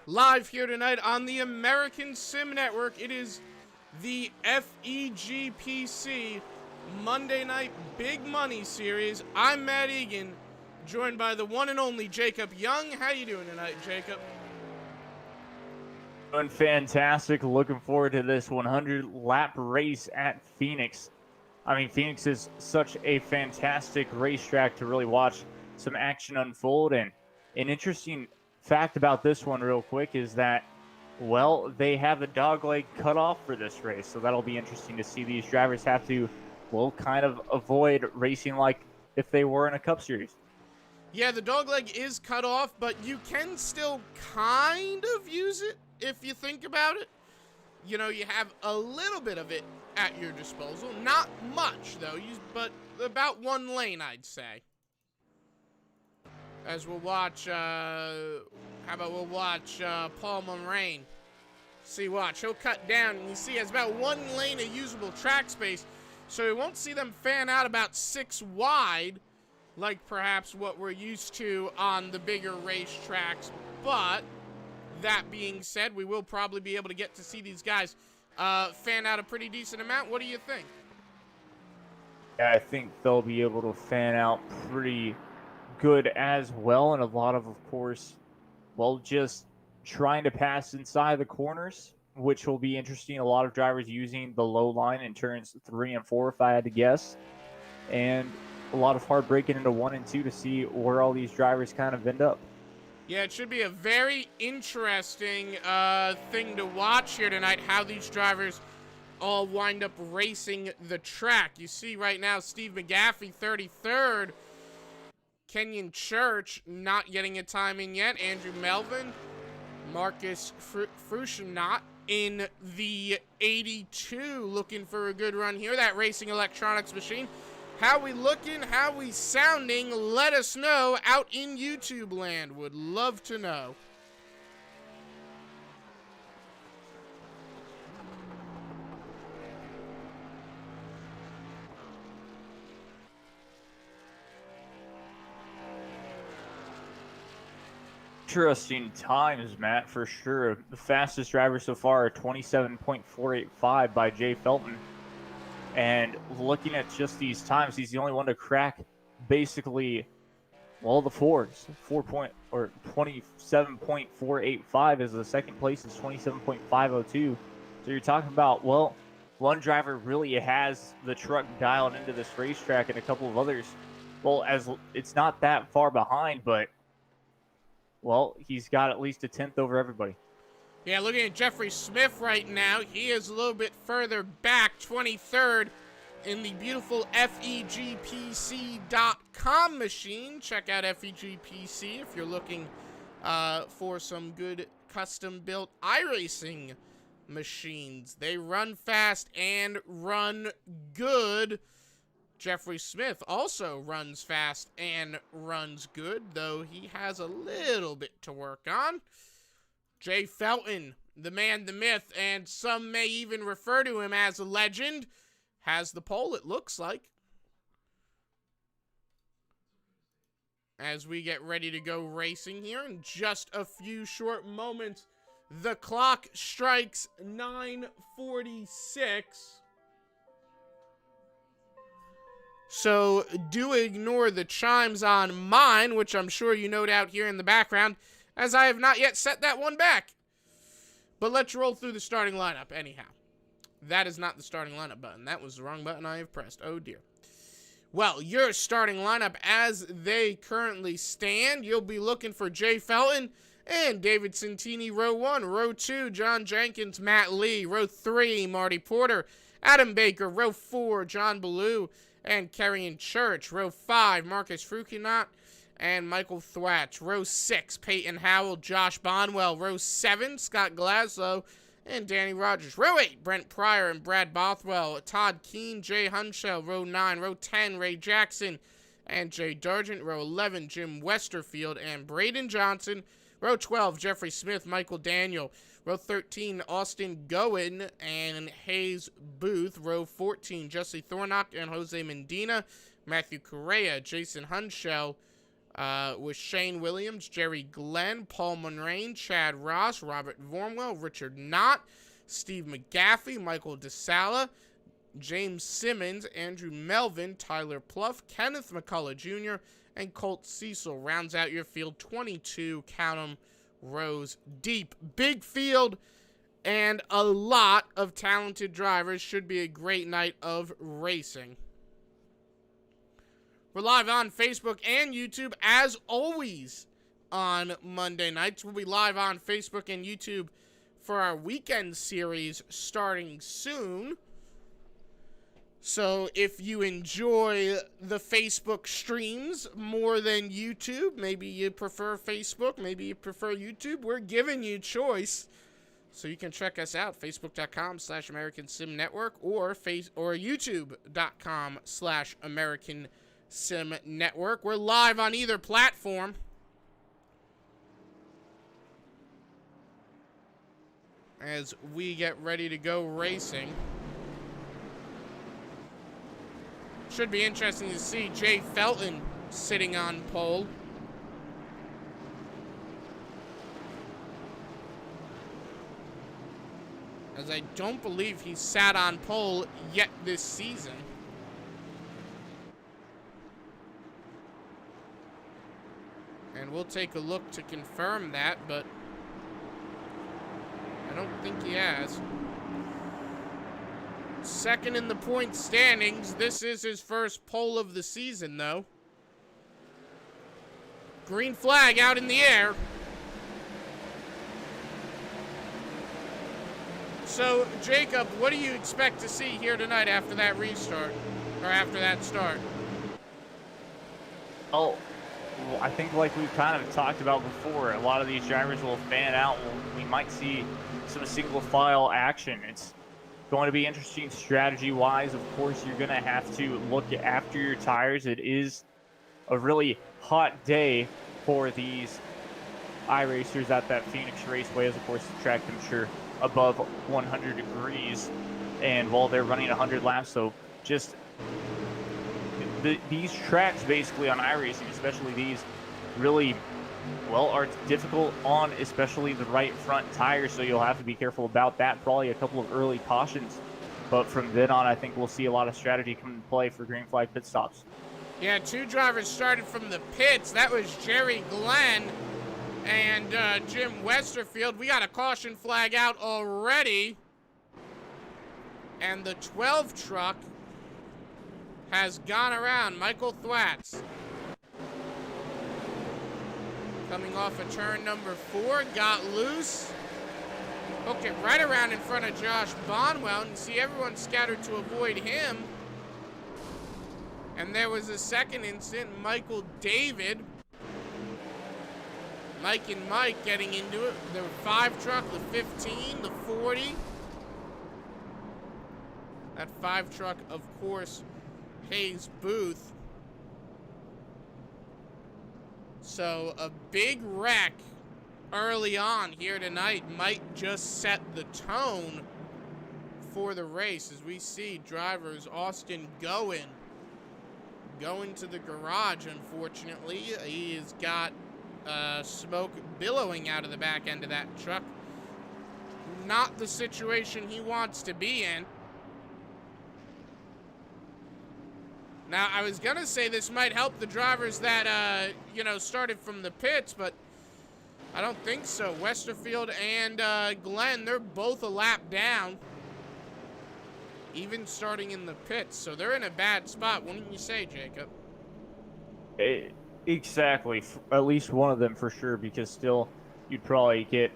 live here tonight on the American Sim Network. It is the FEGPC Monday Night Big Money Series. I'm Matt Egan, joined by the one and only Jacob Young. How you doing tonight, Jacob? Doing fantastic. Looking forward to this 100-lap race at Phoneix. I mean, Phoneix is such a fantastic racetrack to really watch some action unfold. And an interesting fact about this one real quick is that, well, they have the dogleg cut off for this race. So that'll be interesting to see. These drivers have to, well, kind of avoid racing like if they were in a Cup Series. Yeah, the dogleg is cut off, but you can still kind of use it if you think about it. You know, you have a little bit of it at your disposal. Not much, though, but about one lane, I'd say. As we'll watch, how about we'll watch Paul Moraine. See, watch, he'll cut down, and you see he has about one lane of usable track space, so we won't see them fan out about 6 wide, like perhaps what we're used to on the bigger racetracks. But that being said, we will probably be able to get to see these guys fan out a pretty decent amount. What do you think? Yeah, I think they'll be able to fan out pretty good as well. And a lot of course, well, just trying to pass inside the corners, which will be interesting. A lot of drivers using the low line in turns 3 and 4, if I had to guess. And a lot of hard breaking into 1 and 2 to see where all these drivers kind of end up. Yeah, it should be a very interesting thing to watch here tonight, how these drivers all wind up racing the track. You see right now Steve McGaffey, 33rd. Kenyon Church not getting a time in yet. Andrew Melvin. Marcus Frushinot in the 82 looking for a good run here. That Racing Electronics machine. How we looking? How we sounding? Let us know out in YouTube land. Would love to know. Interesting times, Matt, for sure. The fastest driver so far, 27.485 by Jay Felton. And looking at just these times, he's the only one to crack basically, well, the fours. 27.485 is the second place is 27.502. So you're talking about, well, one driver really has the truck dialed into this racetrack, and a couple of others, well, as it's not that far behind, but, well, he's got at least a 10th over everybody. Yeah, looking at Jeffrey Smith right now, he is a little bit further back, 23rd in the beautiful FEGPC.com machine. Check out FEGPC if you're looking for some good custom-built iRacing machines. They run fast and run good. Jeffrey Smith also runs fast and runs good, though he has a little bit to work on. Jay Felton, the man, the myth, and some may even refer to him as a legend, has the pole, it looks like. As we get ready to go racing here in just a few short moments, the clock strikes 9:46. So do ignore the chimes on mine, which I'm sure you note out here in the background, as I have not yet set that one back. But let's roll through the starting lineup anyhow. That is not the starting lineup button. That was the wrong button I have pressed. Oh dear. Well, your starting lineup as they currently stand, you'll be looking for Jay Felton and David Santini, row 1. Row 2, John Jenkins, Matt Lee. Row 3, Marty Porter, Adam Baker. Row 4, John Ballou and Kerrion Church. Row 5, Marcus Frukinot and Michael Thwatch. Row 6, Peyton Howell, Josh Bonwell. Row 7, Scott Glasgow and Danny Rogers. Row 8, Brent Pryor and Brad Bothwell. Todd Keene, Jay Hunshell. Row 9, Row 10, Ray Jackson and Jay Dargent. Row 11, Jim Westerfield and Braden Johnson. Row 12, Jeffrey Smith, Michael Daniel. Row 13, Austin Goen and Hayes Booth. Row 14, Jesse Thornock and Jose Medina. Matthew Correa, Jason Hunshell, with Shane Williams, Jerry Glenn, Paul Munrain, Chad Ross, Robert Vormwell, Richard Knott, Steve McGaffey, Michael DeSala, James Simmons, Andrew Melvin, Tyler Pluff, Kenneth McCullough Jr., and Colt Cecil rounds out your field. 22, count 'em, rows deep. Big field and a lot of talented drivers. Should be a great night of racing. We're live on Facebook and YouTube, as always, on Monday nights. We'll be live on Facebook and YouTube for our weekend series starting soon. So if you enjoy the Facebook streams more than YouTube, maybe you prefer Facebook, maybe you prefer YouTube, we're giving you choice. So you can check us out, facebook.com/American Sim Network or youtube.com/American Sim Network. We're live on either platform. As we get ready to go racing. Should be interesting to see Jay Felton sitting on pole. As I don't believe he's sat on pole yet this season. And we'll take a look to confirm that, but I don't think he has. Second in the point standings. This is his first pole of the season, though. Green flag out in the air. So, Jacob, what do you expect to see here tonight after that restart? Or after that start? Oh, well, I think like we've kind of talked about before, a lot of these drivers will fan out. We might see some single file action. It's going to be interesting strategy-wise. Of course, you're going to have to look after your tires. It is a really hot day for these iRacers at that Phoenix Raceway. As of course, the track temperature above 100 degrees, and while they're running 100 laps, so just these tracks basically on iRacing, especially these, really are difficult on especially the right front tires, so you'll have to be careful about that. Probably a couple of early cautions, but from then on I think we'll see a lot of strategy come into play for green flag pit stops. Yeah, two drivers started from the pits. That was Jerry Glenn and Jim Westerfield. We got a caution flag out already, and the 12 truck has gone around. Michael Thwatz coming off of turn number 4, got loose, hooked it right around in front of Josh Bonwell, and you see everyone scattered to avoid him. And there was a second incident, Michael David, Mike and Mike getting into it. The 5 truck, the 15, the 40. That 5 truck, of course, Hayes Booth. So a big wreck early on here tonight might just set the tone for the race, as we see drivers Austin going to the garage. Unfortunately, he has got smoke billowing out of the back end of that truck. Not the situation he wants to be in. Now, I was going to say this might help the drivers that, started from the pits, but I don't think so. Westerfield and Glenn, they're both a lap down, even starting in the pits. So they're in a bad spot, wouldn't you say, Jacob? Exactly. At least one of them for sure, because still you'd probably get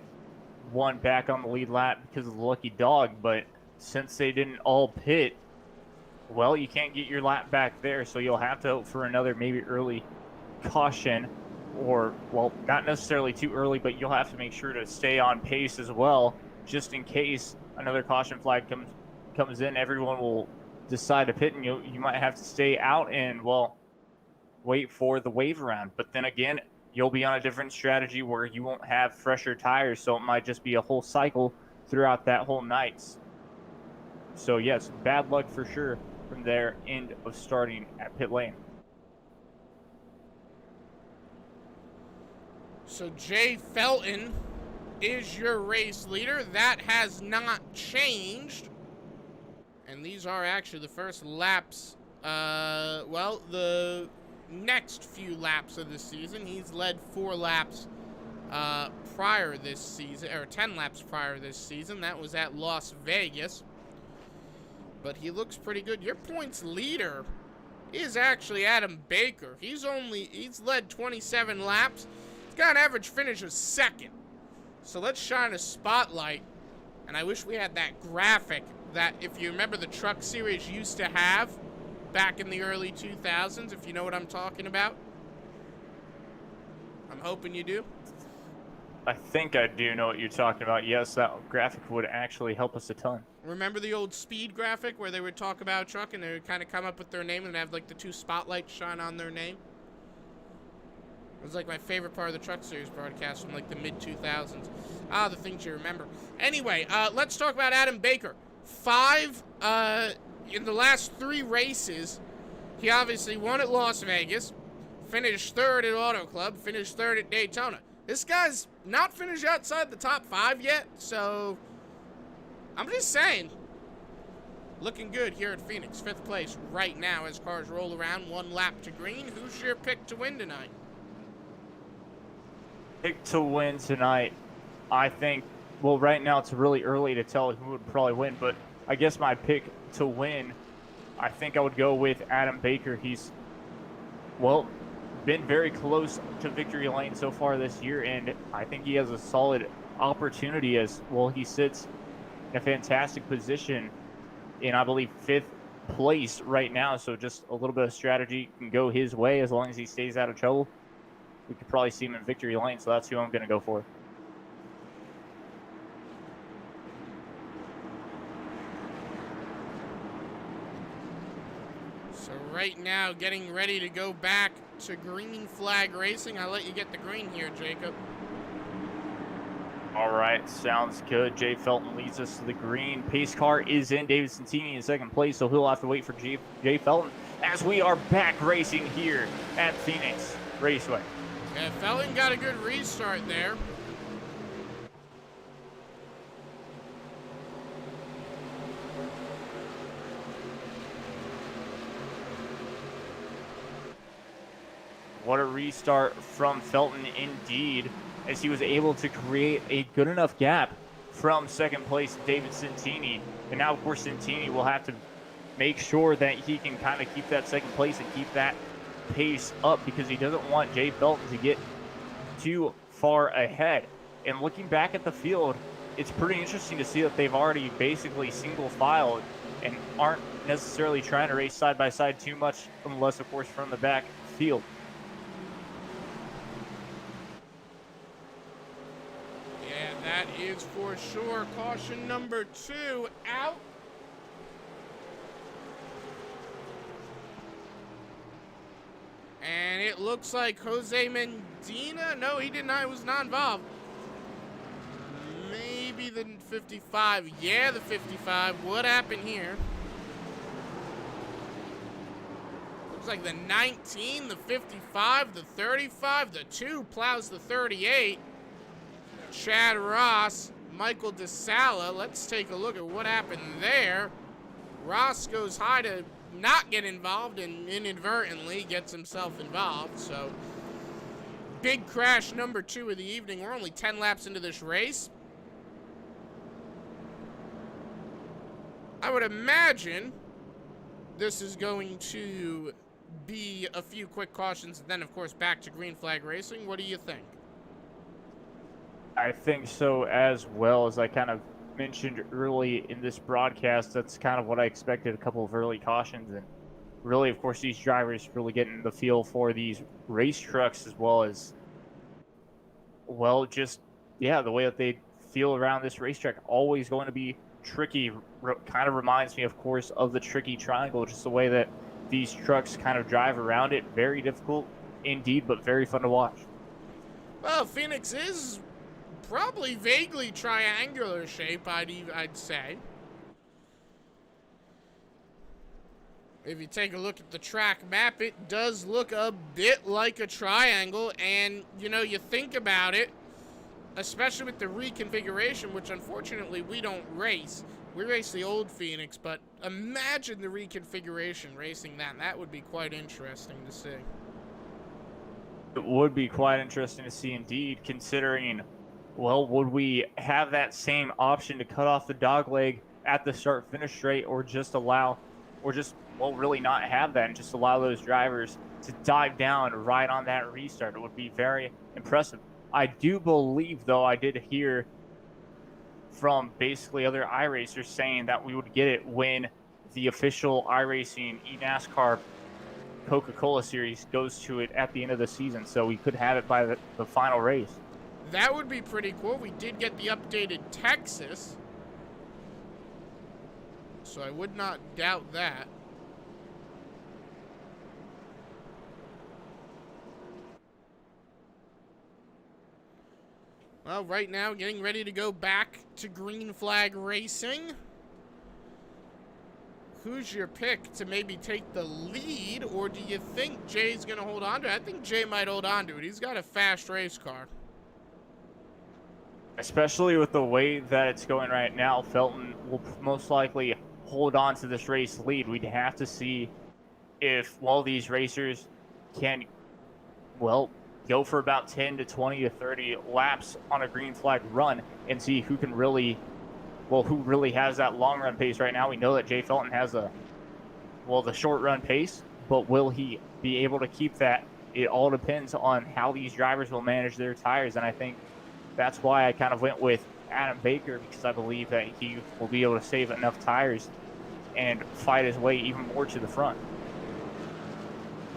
one back on the lead lap because of the lucky dog. But since they didn't all pit, well, you can't get your lap back there, so you'll have to hope for another maybe early caution, or, well, not necessarily too early, but you'll have to make sure to stay on pace as well, just in case another caution flag comes in. Everyone will decide to pit, and you might have to stay out and, well, wait for the wave around. But then again, you'll be on a different strategy where you won't have fresher tires, so it might just be a whole cycle throughout that whole night. So, yes, bad luck for sure from their end of starting at pit lane. So Jay Felton is your race leader. That has not changed. And these are actually the first laps, well, the next few laps of the season. He's led 4 laps prior this season, or 10 laps prior this season. That was at Las Vegas. But he looks pretty good. Your points leader is actually Adam Baker. He's led 27 laps. He's got an average finish of 2nd. So let's shine a spotlight. And I wish we had that graphic that, if you remember, the Truck Series used to have back in the early 2000s, if you know what I'm talking about. I'm hoping you do. I think I do know what you're talking about. Yes, that graphic would actually help us a ton. Remember the old speed graphic where they would talk about a truck and they would kind of come up with their name and have like the 2 spotlights shine on their name? It was like my favorite part of the Truck Series broadcast from like the mid-2000s. Ah, the things you remember. Anyway, let's talk about Adam Baker. 5 in the last 3 races. He obviously won at Las Vegas, finished 3rd at Auto Club, finished 3rd at Daytona. This guy's not finished outside the top 5 yet, so I'm just saying. Looking good here at Phoenix. 5th place right now as cars roll around. 1 lap to green. Who's your pick to win tonight? Pick to win tonight, I think, well, right now it's really early to tell who would probably win, but I guess my pick to win, I think I would go with Adam Baker. He's, well, been very close to victory lane so far this year, and I think he has a solid opportunity as, well, he sits in a fantastic position in, I believe, 5th place right now, so just a little bit of strategy can go his way as long as he stays out of trouble. We could probably see him in victory lane, so that's who I'm going to go for. So right now, getting ready to go back to green flag racing. I'll let you get the green here, Jacob. All right, sounds good. Jay Felton leads us to the green. Pace car is in. David Santini in 2nd place, so he'll have to wait for Jay Felton as we are back racing here at Phoenix Raceway. Yeah, Felton got a good restart there. What a restart from Felton indeed, as he was able to create a good enough gap from 2nd place David Santini. And now, of course, Santini will have to make sure that he can kind of keep that 2nd place and keep that pace up, because he doesn't want Jay Felton to get too far ahead. And looking back at the field, it's pretty interesting to see that they've already basically single filed and aren't necessarily trying to race side by side too much, unless, of course, from the back field. Yeah, that is for sure. Caution number 2 out. And it looks like Jose Medina. No, he did not. He was not involved. Maybe the 55. Yeah, the 55. What happened here? Looks like the 19, the 55, the 35, the 2 plows the 38. Chad Ross, Michael DeSala. Let's take a look at what happened there. Ross goes high to not get involved and inadvertently gets himself involved. So, big crash number 2 of the evening. We're only 10 laps into this race. I would imagine this is going to be a few quick cautions and then, of course, back to green flag racing. What do you think? I think so as well. As I kind of mentioned early in this broadcast, that's kind of what I expected, a couple of early cautions. And really, of course, these drivers really getting the feel for these race trucks, as well as, well, just, yeah, the way that they feel around this racetrack. Always going to be tricky. Kind of reminds me, of course, of the tricky triangle, just the way that these trucks kind of drive around it. Very difficult indeed, but very fun to watch. Well, Phoenix is probably vaguely triangular shape, I'd say. If you take a look at the track map, it does look a bit like a triangle, and, you know, you think about it, especially with the reconfiguration, which unfortunately we don't race. We race the old Phoenix, but imagine the reconfiguration racing that. That would be quite interesting to see. It would be quite interesting to see indeed, considering, well, would we have that same option to cut off the dog leg at the start-finish straight, or just allow, or just, well, really not have that and just allow those drivers to dive down right on that restart? It would be very impressive. I do believe, though, I did hear from basically other iRacers saying that we would get it when the official iRacing eNASCAR Coca-Cola series goes to it at the end of the season, so we could have it by the final race. That would be pretty cool. We did get the updated Texas, so I would not doubt that. Well, right now, getting ready to go back to green flag racing. Who's your pick to maybe take the lead, or do you think Jay's going to hold on to it? I think Jay might hold on to it. He's got a fast race car. Especially with the way that it's going right now, Felton will most likely hold on to this race lead. We'd have to see if, well, these racers can, well, go for about 10 to 20 to 30 laps on a green flag run and see who can really, well, who really has that long run pace right now. We know that Jay Felton has the short run pace, but will he be able to keep that? It all depends on how these drivers will manage their tires, and I think that's why I kind of went with Adam Baker, because I believe that he will be able to save enough tires and fight his way even more to the front.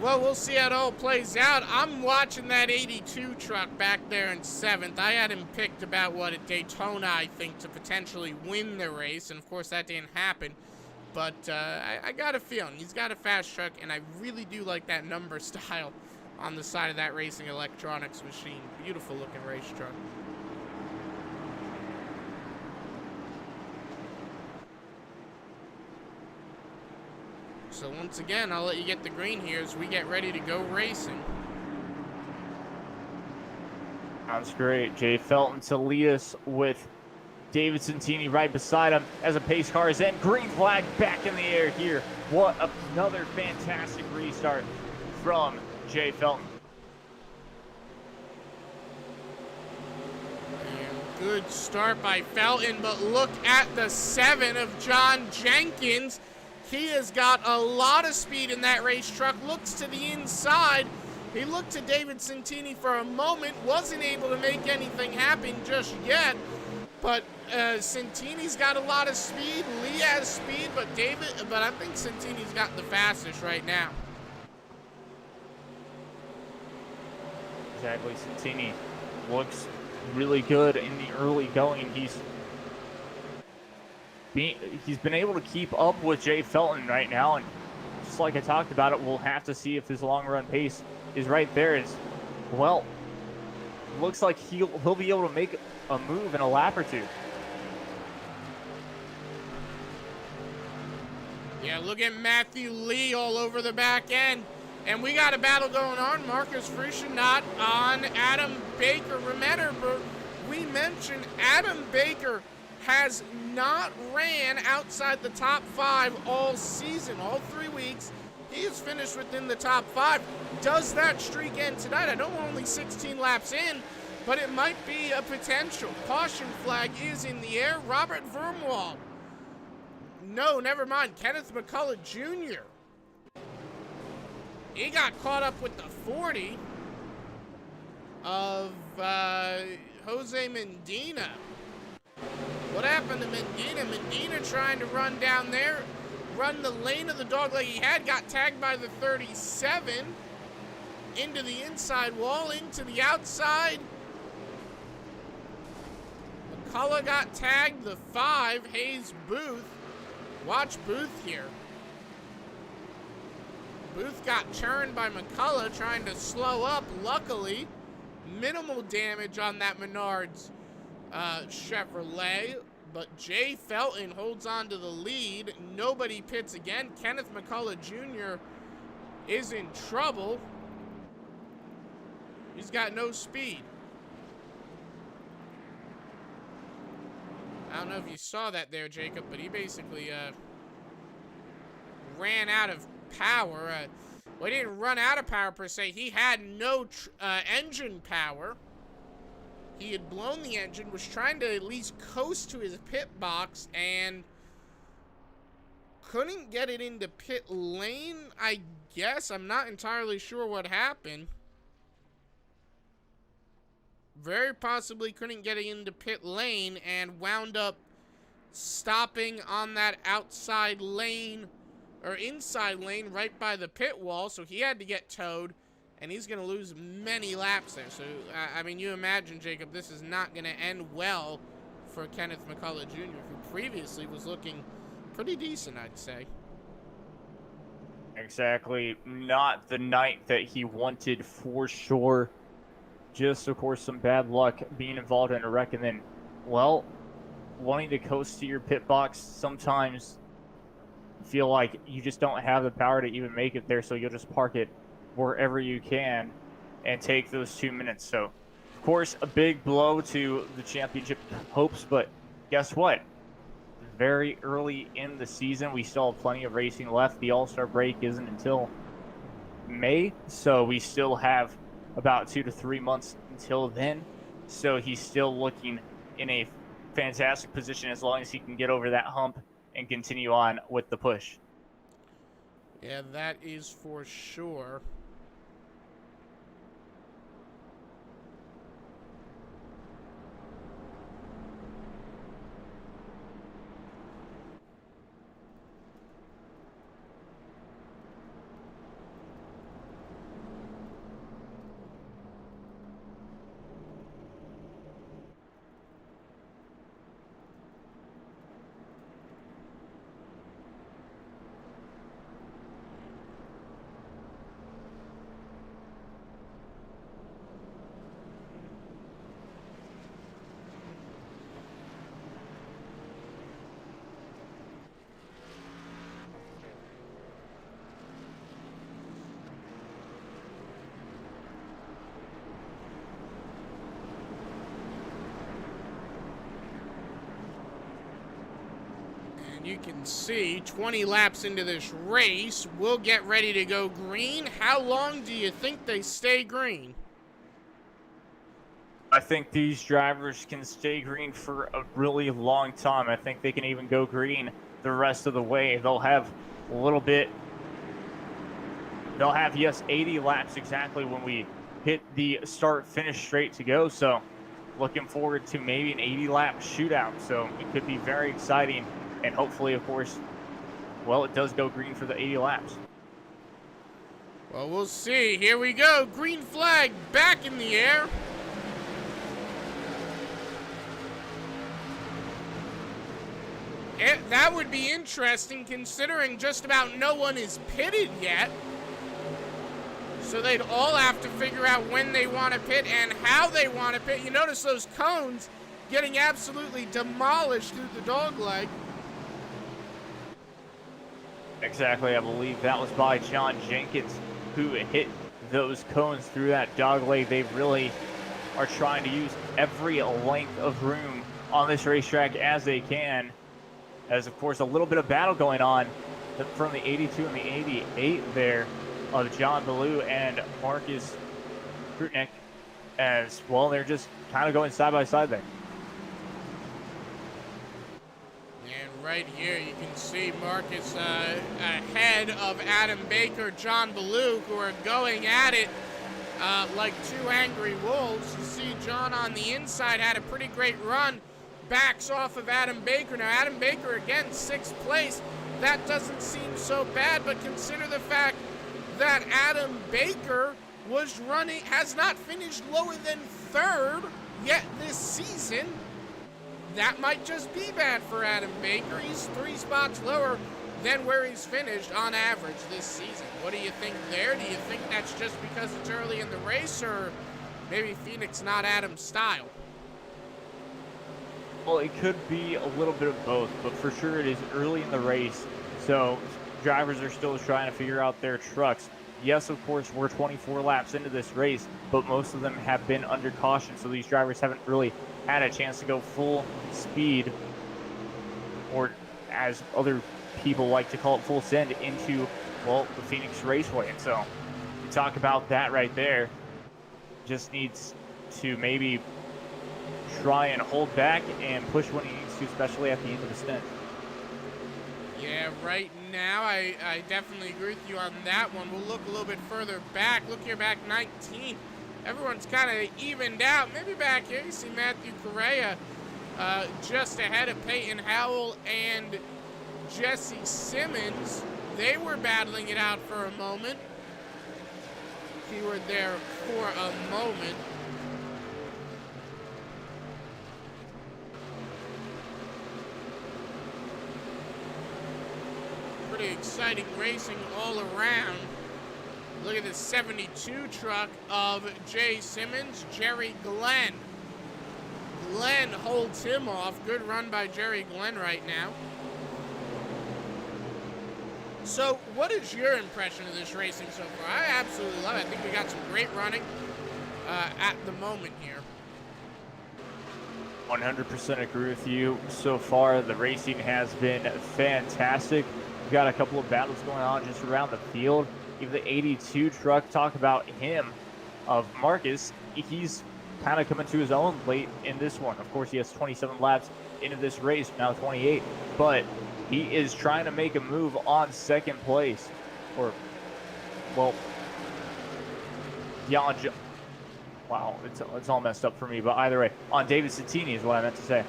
Well, we'll see how it all plays out. I'm watching that 82 truck back there in 7th. I had him picked about, at Daytona, I think, to potentially win the race. And, of course, that didn't happen. But I got a feeling. He's got a fast truck, and I really do like that number style on the side of that racing electronics machine. Beautiful-looking race truck. So once again, I'll let you get the green here as we get ready to go racing. Sounds great. Jay Felton to lead us with David Santini right beside him as a pace car is in. Green flag back in the air here. What another fantastic restart from Jay Felton. And good start by Felton, but look at the 7 of John Jenkins. He has got a lot of speed in that race truck. Looks to the inside. He looked to David Santini for a moment. Wasn't able to make anything happen just yet. But Santini's got a lot of speed. Lee has speed, but I think Santini's got the fastest right now. Exactly. Santini looks really good in the early going. He's been able to keep up with Jay Felton right now, and just like I talked about it, we'll have to see if his long run pace is right there. Looks like he'll be able to make a move in a lap or two. Yeah, look at Matthew Lee all over the back end. And we got a battle going on. Marcus Frichenot on Adam Baker. Remember, we mentioned Adam Baker has not ran outside the top 5 all season, all 3 weeks. He has finished within the top 5. Does that streak end tonight? I know we're only 16 laps in, but it might be a potential. Caution flag is in the air. Robert Vermwald. No, never mind. Kenneth McCullough Jr. He got caught up with the 40 of Jose Medina. What happened to Medina? Medina trying to run down there, run the lane of the dogleg he had, got tagged by the 37, into the inside wall, into the outside. McCullough got tagged, the 5, Hayes Booth. Watch Booth here. Booth got churned by McCullough trying to slow up. Luckily, minimal damage on that Menards Chevrolet. But Jay Felton holds on to the lead. Nobody pits again. Kenneth McCullough Jr. is in trouble. He's got no speed. I don't know if you saw that there, Jacob, but he basically ran out of power. Well, he didn't run out of power per se. He had no engine power. He had blown the engine, was trying to at least coast to his pit box, and couldn't get it into pit lane, I guess. I'm not entirely sure what happened. Very possibly couldn't get it into pit lane and wound up stopping on that outside lane, or inside lane right by the pit wall, so he had to get towed. And he's going to lose many laps there. So, I mean, you imagine, Jacob, this is not going to end well for Kenneth McCullough Jr., who previously was looking pretty decent, I'd say. Exactly. Not the night that he wanted for sure. Just, of course, some bad luck being involved in a wreck. And then, well, wanting to coast to your pit box, sometimes feel like you just don't have the power to even make it there. So you'll just park it wherever you can and take those 2 minutes. So, of course, a big blow to the championship hopes, but guess what? Very early in the season, we still have plenty of racing left. The All-Star break isn't until May, so we still have about 2 to 3 months until then. So he's still looking in a fantastic position as long as he can get over that hump and continue on with the push. Yeah, that is for sure. You can see 20 laps into this race, we'll get ready to go green. How long do you think they stay green? I think these drivers can stay green for a really long time. I think they can even go green the rest of the way. They'll have a little bit. They'll have, yes, 80 laps exactly when we hit the start-finish straight to go. So looking forward to maybe an 80-lap shootout. So it could be very exciting. And hopefully, of course, well, it does go green for the 80 laps. Well, we'll see. Here we go. Green flag back in the air. That would be interesting considering just about no one is pitted yet. So they'd all have to figure out when they want to pit and how they want to pit. You notice those cones getting absolutely demolished through the dog leg. Exactly, I believe that was by John Jenkins who hit those cones through that dog leg. They really are trying to use every length of room on this racetrack as they can. As, of course, a little bit of battle going on from the 82 and the 88 there of John Ballou and Marcus Krutnik. As, well, they're just kind of going side by side there. Right here, you can see Marcus ahead of Adam Baker, John Ballou, who are going at it like two angry wolves. You see John on the inside had a pretty great run, backs off of Adam Baker. Now, Adam Baker, again, 6th place. That doesn't seem so bad, but consider the fact that Adam Baker has not finished lower than 3rd yet this season. That might just be bad for Adam Baker. He's 3 spots lower than where he's finished on average this season. What do you think there? Do you think that's just because it's early in the race, or maybe Phoenix not Adam's style? Well, it could be a little bit of both, but for sure it is early in the race, so drivers are still trying to figure out their trucks. Yes, of course, we're 24 laps into this race, but most of them have been under caution, so these drivers haven't really had a chance to go full speed, or as other people like to call it, full send into, well, the Phoenix Raceway. And so you talk about that right there, just needs to maybe try and hold back and push when he needs to, especially at the end of the stint. Yeah, right now, I definitely agree with you on that one. We'll look a little bit further back. Look here, back 19. Everyone's kind of evened out. Maybe back here, you see Matthew Correa just ahead of Peyton Howell and Jesse Simmons. They were battling it out for a moment. Keyword there, for a moment. Pretty exciting racing all around. Look at this 72 truck of Jay Simmons, Jerry Glenn. Glenn holds him off. Good run by Jerry Glenn right now. So, what is your impression of this racing so far? I absolutely love it. I think we got some great running at the moment here. 100% agree with you. So far, the racing has been fantastic. We've got a couple of battles going on just around the field. Even the 82 truck, talk about him, of Marcus. He's kind of coming to his own late in this one. Of course, he has 27 laps into this race, now 28. But he is trying to make a move on second place. Or, well, wow, it's all messed up for me. But either way, on David Santini is what I meant to say.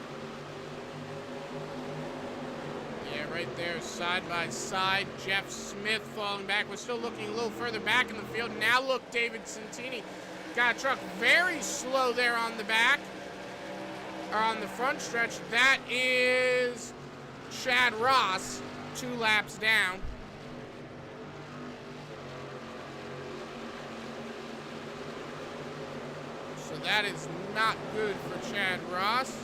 Right there, side by side. Jeff Smith falling back. We're still looking a little further back in the field. Now look, David Santini got a truck very slow there on the back, or on the front stretch. That is Chad Ross, 2 laps down. So that is not good for Chad Ross.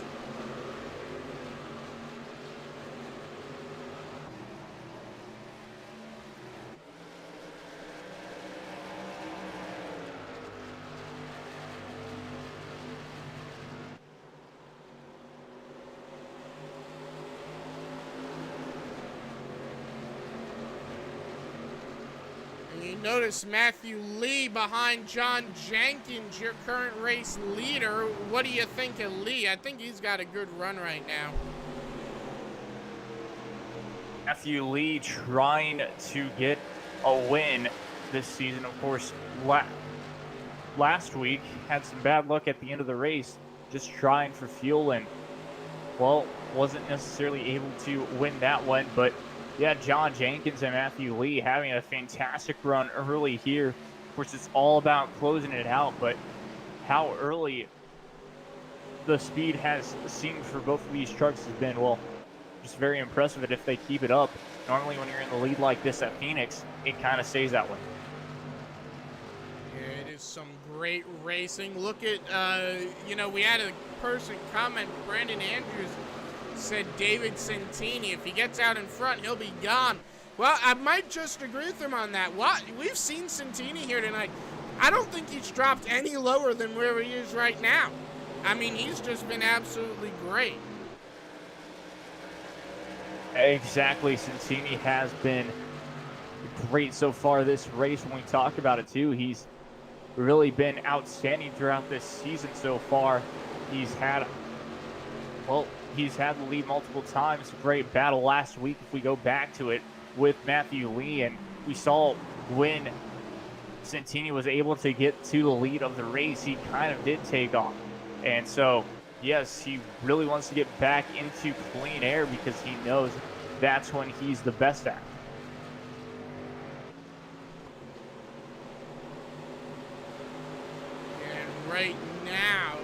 Notice Matthew Lee behind John Jenkins, your current race leader. What do you think of Lee? I think he's got a good run right now. Matthew Lee trying to get a win this season. Of course, last week had some bad luck at the end of the race, just trying for fuel and, well, wasn't necessarily able to win that one. But yeah, John Jenkins and Matthew Lee having a fantastic run early here. Of course, it's all about closing it out, but how early the speed has seemed for both of these trucks has been, well, just very impressive. And if they keep it up, normally when you're in the lead like this at Phoenix, it kind of stays that way. Yeah, it is some great racing. Look at, we had a person comment, Brandon Andrews, said David Santini, if he gets out in front, he'll be gone. Well, I might just agree with him on that. We've seen Santini here tonight. I don't think he's dropped any lower than where he is right now. I mean, he's just been absolutely great. Exactly. Santini has been great so far this race. When we talk about it, too, he's really been outstanding throughout this season so far. He's had the lead multiple times. Great battle last week, if we go back to it, with Matthew Lee. And we saw when Santini was able to get to the lead of the race, he kind of did take off. And so, yes, he really wants to get back into clean air because he knows that's when he's the best at. And right now,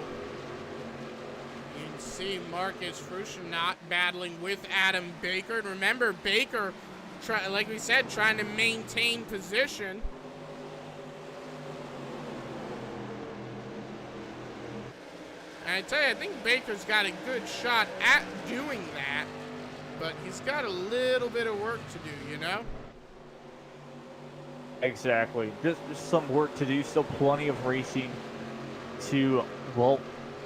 see Marcus Frusciante battling with Adam Baker. And remember, Baker, like we said, trying to maintain position. And I tell you, I think Baker's got a good shot at doing that, but he's got a little bit of work to do, you know? Exactly. Just some work to do. Still plenty of racing to, well,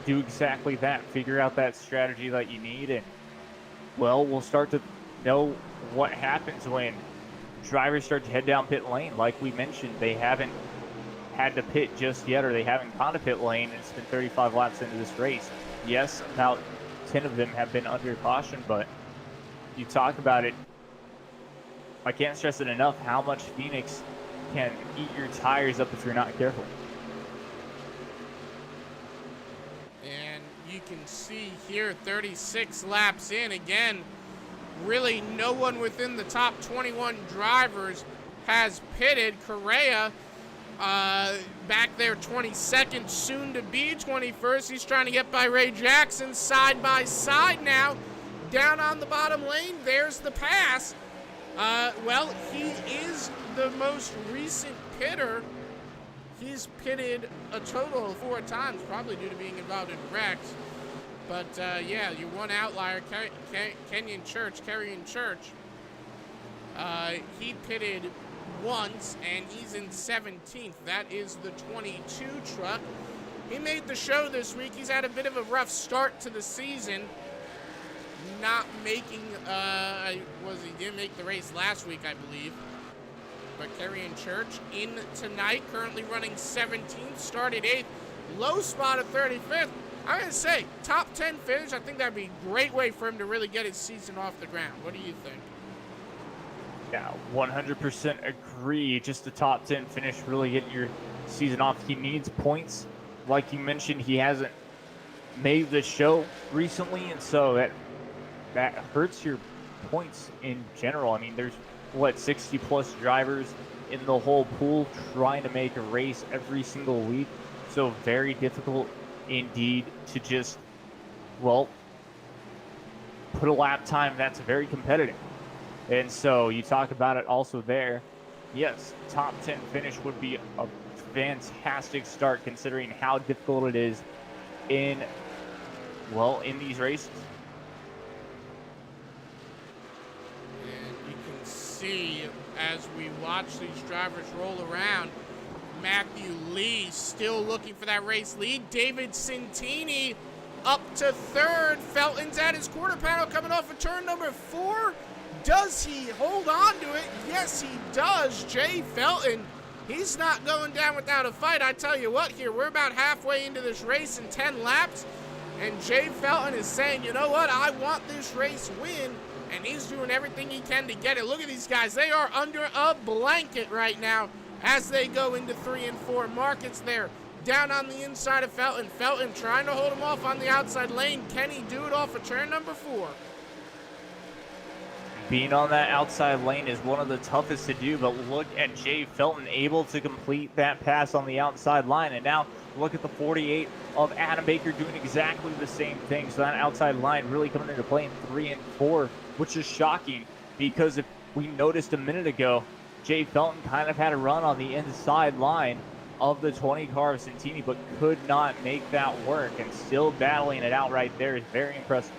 do exactly that. Figure out that strategy that you need. And, well, we'll start to know what happens when drivers start to head down pit lane. Like we mentioned, they haven't had to pit just yet, or they haven't gone to pit lane. It's been 35 laps into this race. Yes, about 10 of them have been under caution, but you talk about it, I can't stress it enough how much Phoneix can eat your tires up if you're not careful. And you can see here 36 laps in, again, really no one within the top 21 drivers has pitted. Correa back there 22nd, soon to be 21st. He's trying to get by Ray Jackson side by side now. Down on the bottom lane, there's the pass. Well, he is the most recent pitter. He's pitted a total of 4 times, probably due to being involved in wrecks. But, yeah, your one outlier, Kerryon Church, he pitted once, and he's in 17th. That is the 22 truck. He made the show this week. He's had a bit of a rough start to the season. Not making, he didn't make the race last week, I believe. But Kerryon Church in tonight, currently running 17th, started 8th, low spot of 35th. I'm going to say, top 10 finish, I think that'd be a great way for him to really get his season off the ground. What do you think? Yeah, 100% agree. Just a top 10 finish, really getting your season off. He needs points. Like you mentioned, he hasn't made the show recently, and so that hurts your points in general. I mean, there's, 60-plus drivers in the whole pool trying to make a race every single week. So very difficult indeed to just, put a lap time that's very competitive. And so you talk about it also there. Yes, top 10 finish would be a fantastic start considering how difficult it is in these races. As we watch these drivers roll around, Matthew Lee still looking for that race lead. David Santini up to 3rd. Felton's at his quarter panel coming off of turn number 4. Does he hold on to it? Yes, he does. Jay Felton, he's not going down without a fight. I tell you what here, we're about halfway into this race in 10 laps, and Jay Felton is saying, you know what, I want this race win. And he's doing everything he can to get it. Look at these guys. They are under a blanket right now as they go into 3 and 4. Markets there down on the inside of Felton. Felton trying to hold him off on the outside lane. Can he do it off of turn number 4? Being on that outside lane is one of the toughest to do, but look at Jay Felton able to complete that pass on the outside line. And now look at the 48 of Adam Baker doing exactly the same thing. So that outside line really coming into play in 3 and 4. Which is shocking because if we noticed a minute ago, Jay Felton kind of had a run on the inside line of the 20 car of Santini, but could not make that work, and still battling it out right there is very impressive.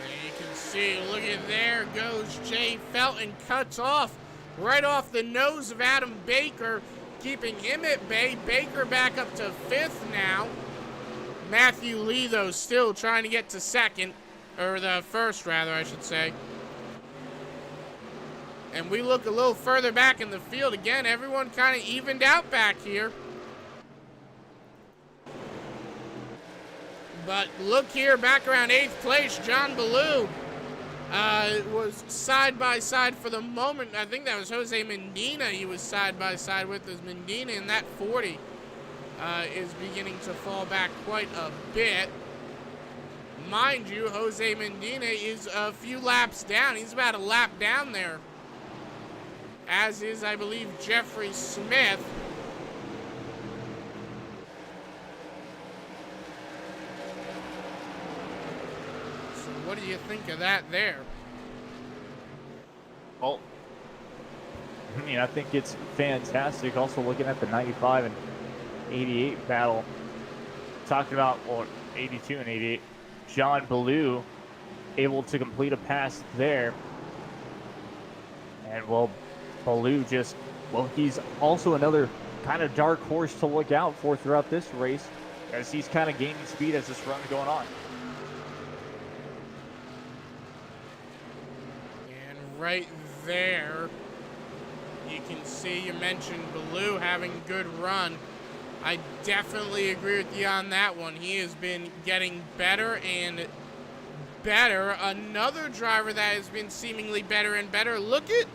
And you can see, look at there goes Jay Felton, cuts off right off the nose of Adam Baker, keeping him at bay. Baker back up to 5th now. Matthew Lee, though, still trying to get to 2nd. Or the 1st, rather, I should say. And we look a little further back in the field. Again, everyone kind of evened out back here. But look here, back around 8th place, John Ballou was side by side for the moment. I think that was Jose Medina he was side by side with, as Medina in that 40 is beginning to fall back quite a bit. Mind you, Jose Medina is a few laps down. He's about a lap down there. As is, I believe, Jeffrey Smith. So what do you think of that there? Well, I mean, I think it's fantastic. Also looking at the 95 and 88 battle talking about, well, 82 and 88. John Ballou able to complete a pass there. And, well, Ballou just, well, he's also another kind of dark horse to look out for throughout this race, as he's kind of gaining speed as this run's going on. And right there, you can see, you mentioned Ballou having a good run. I definitely agree with you on that one. He has been getting better and better. Another driver that has been seemingly better and better. Look at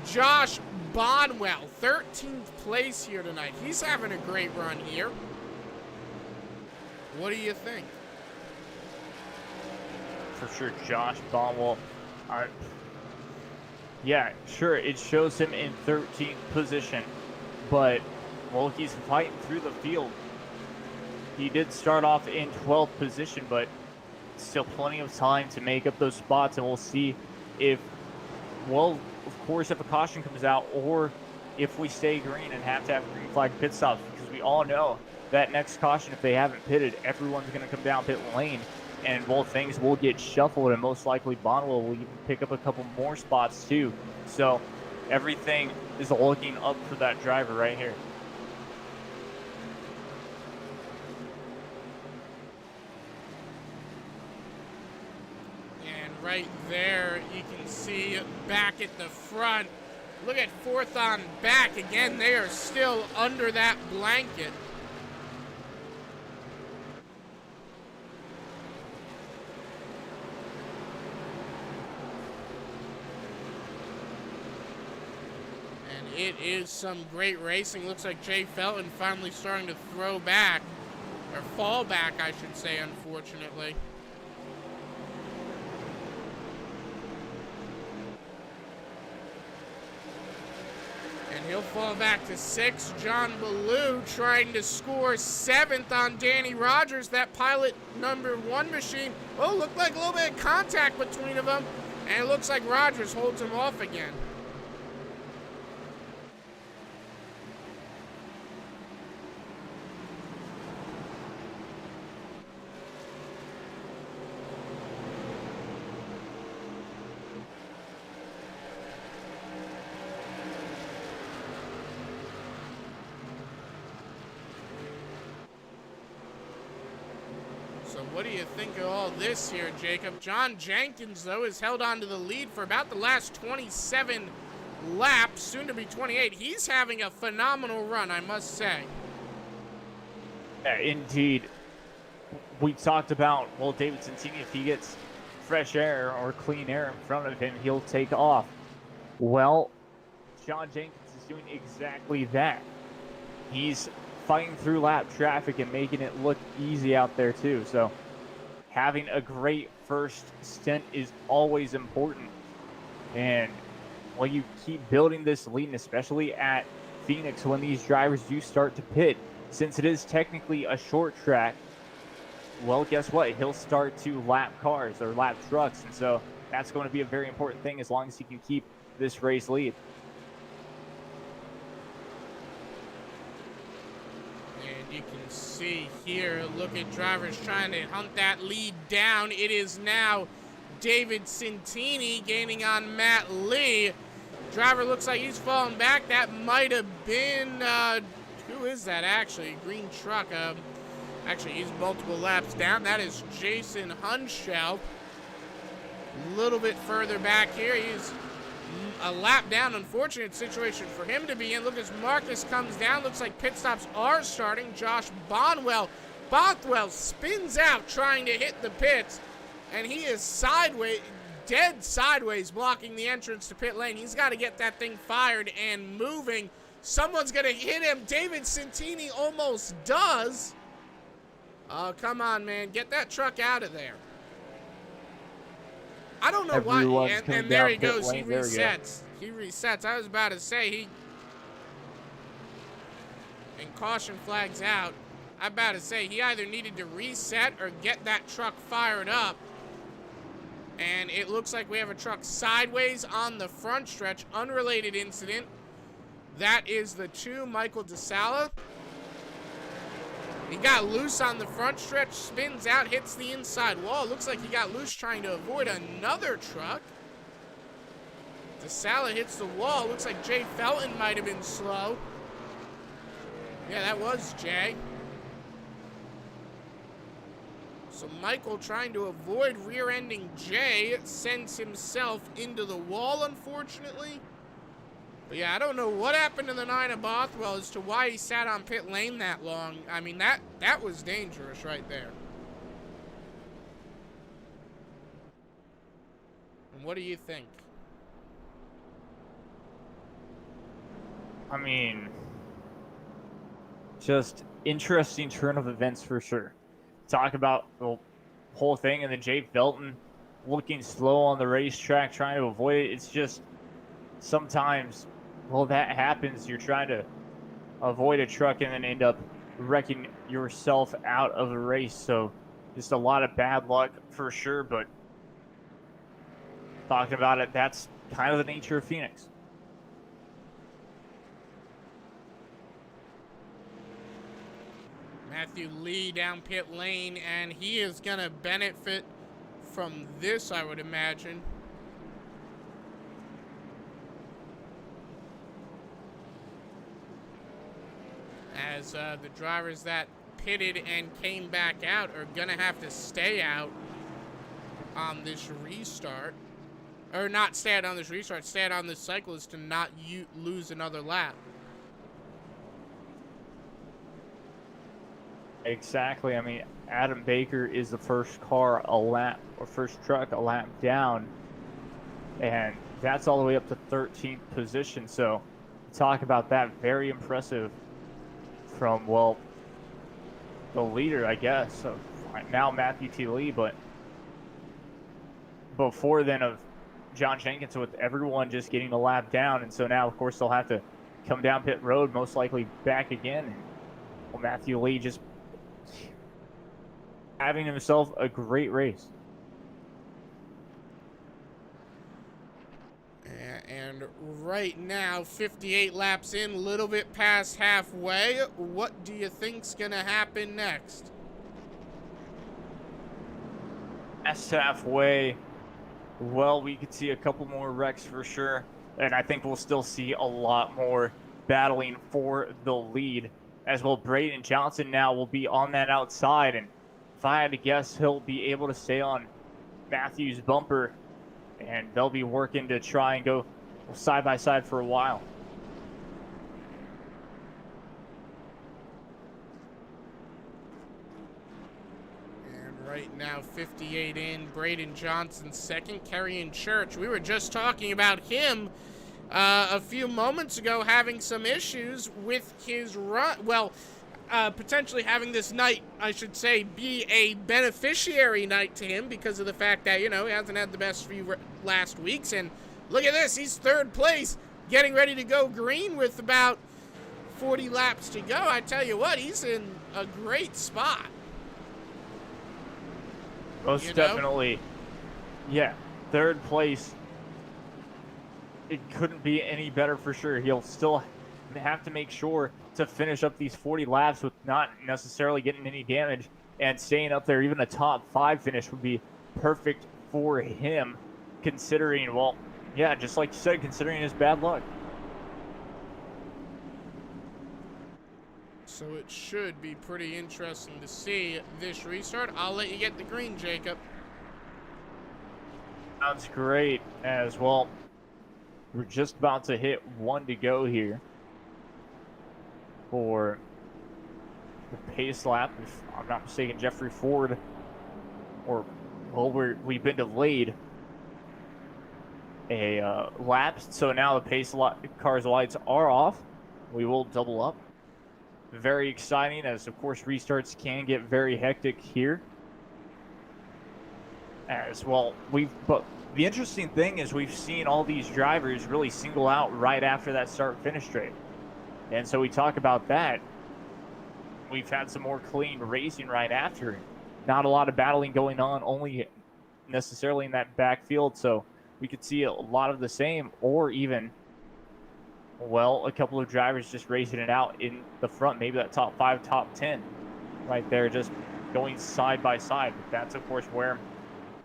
Josh Bonwell, 13th place here tonight. He's having a great run here. What do you think? For sure, Josh Bonwell. Yeah, sure, it shows him in 13th position, but, well, he's fighting through the field. He did start off in 12th position, but still plenty of time to make up those spots, and we'll see if, well, of course, if a caution comes out, or if we stay green and have to have green flag pit stops, because we all know that next caution, if they haven't pitted, everyone's going to come down pit lane, and, well, things will get shuffled, and most likely Bonwell will even pick up a couple more spots too. So everything is looking up for that driver right here. And right there, you can see back at the front. Look at fourth on back. Again, they are still under that blanket. It is some great racing. Looks like Jay Felton finally starting to throw back, or fall back, I should say, unfortunately. And he'll fall back to 6. John Ballou trying to score 7th on Danny Rogers, that pilot number 1 machine. Oh, looked like a little bit of contact between them, and it looks like Rogers holds him off again. What do you think of all this here, Jacob? John Jenkins, though, has held on to the lead for about the last 27 laps, soon to be 28. He's having a phenomenal run, I must say. Yeah, indeed. We talked about, well, David Santini, if he gets fresh air or clean air in front of him, he'll take off. Well, John Jenkins is doing exactly that. He's fighting through lap traffic and making it look easy out there too. So having a great first stint is always important. And while you keep building this lead, and especially at Phoenix when these drivers do start to pit, since it is technically a short track, well, guess what? He'll start to lap cars or lap trucks. And so that's going to be a very important thing as long as he can keep this race lead. You can see here, look at drivers trying to hunt that lead down. It is now David Santini gaining on Matt Lee. Driver looks like he's falling back. That might have been, who is that actually? Green truck. Actually, he's multiple laps down. That is Jason Hunschel. A little bit further back here. He's a lap down. Unfortunate situation for him to be in. Look as Marcus comes down. Looks like pit stops are starting. Josh Bothwell spins out trying to hit the pits, and he is sideways, dead sideways, blocking the entrance to pit lane. He's got to get that thing fired and moving. Someone's going to hit him. David Santini almost does. Oh, come on, man. Get that truck out of there. I don't know why, and there he goes. He resets. He resets. I was about to say and caution flags out. I'm about to say he either needed to reset or get that truck fired up. And it looks like we have a truck sideways on the front stretch. Unrelated incident. That is the 2, Michael DeSala. He got loose on the front stretch, spins out, hits the inside wall. Looks like he got loose trying to avoid another truck. DeSala hits the wall. Looks like Jay Felton might have been slow. Yeah, that was Jay. So Michael, trying to avoid rear-ending Jay, sends himself into the wall, unfortunately. But yeah, I don't know what happened to the 9 of Bothwell as to why he sat on pit lane that long. I mean, that was dangerous right there. And what do you think? I mean, just interesting turn of events for sure. Talk about the whole thing, and then Jay Felton looking slow on the racetrack, trying to avoid it. It's just sometimes, well, that happens. You're trying to avoid a truck and then end up wrecking yourself out of the race. So just a lot of bad luck for sure. But talking about it, that's kind of the nature of Phoenix. Matthew Lee down pit lane, and he is going to benefit from this, I would imagine. As the drivers that pitted and came back out are going to have to stay out on this restart. Or not stay out on this restart, stay out on this cycle is to not lose another lap. Exactly. I mean, Adam Baker is the first car a lap, or first truck a lap down, and that's all the way up to 13th position. So talk about that, very impressive from, well, the leader, I guess. So now Matthew T. Lee, but before then of John Jenkins, with everyone just getting a lap down. And so now, of course, they'll have to come down pit road, most likely back again. And, well, Matthew Lee just having himself a great race. And right now, 58 laps in, a little bit past halfway. What do you think's going to happen next? Past halfway, well, we could see a couple more wrecks for sure. And I think we'll still see a lot more battling for the lead. As well, Braden Johnson now will be on that outside. And if I had to guess, he'll be able to stay on Matthew's bumper. And they'll be working to try and go side by side for a while. And right now, 58 in, Braden Johnson second, Kerrion Church. We were just talking about him a few moments ago, having some issues with his run. Well, potentially having this night, I should say, be a beneficiary night to him because of the fact that, you know, he hasn't had the best few last weeks. And look at this, he's third place, getting ready to go green with about 40 laps to go. I tell you what, he's in a great spot. Most definitely. Yeah, third place. It couldn't be any better for sure. He'll still have to make sure to finish up these 40 laps with not necessarily getting any damage and staying up there. Even a top 5 finish would be perfect for him, considering, well, yeah, just like you said, considering his bad luck. So it should be pretty interesting to see this restart. I'll let you get the green, Jacob. Sounds great as well. We're just about to hit 1 to go here for the pace lap. If I'm not mistaken, Jeffrey Ford, or, well, we've been delayed a lap, so now the pace car's lights are off. We will double up. Very exciting, as of course restarts can get very hectic here as well. But the interesting thing is we've seen all these drivers really single out right after that start-finish straight. And so we talk about that. We've had some more clean racing right after. Not a lot of battling going on, only necessarily in that backfield. So we could see a lot of the same, or even, well, a couple of drivers just racing it out in the front, maybe that top 5, top 10. right there, just going side by side. But that's, of course, where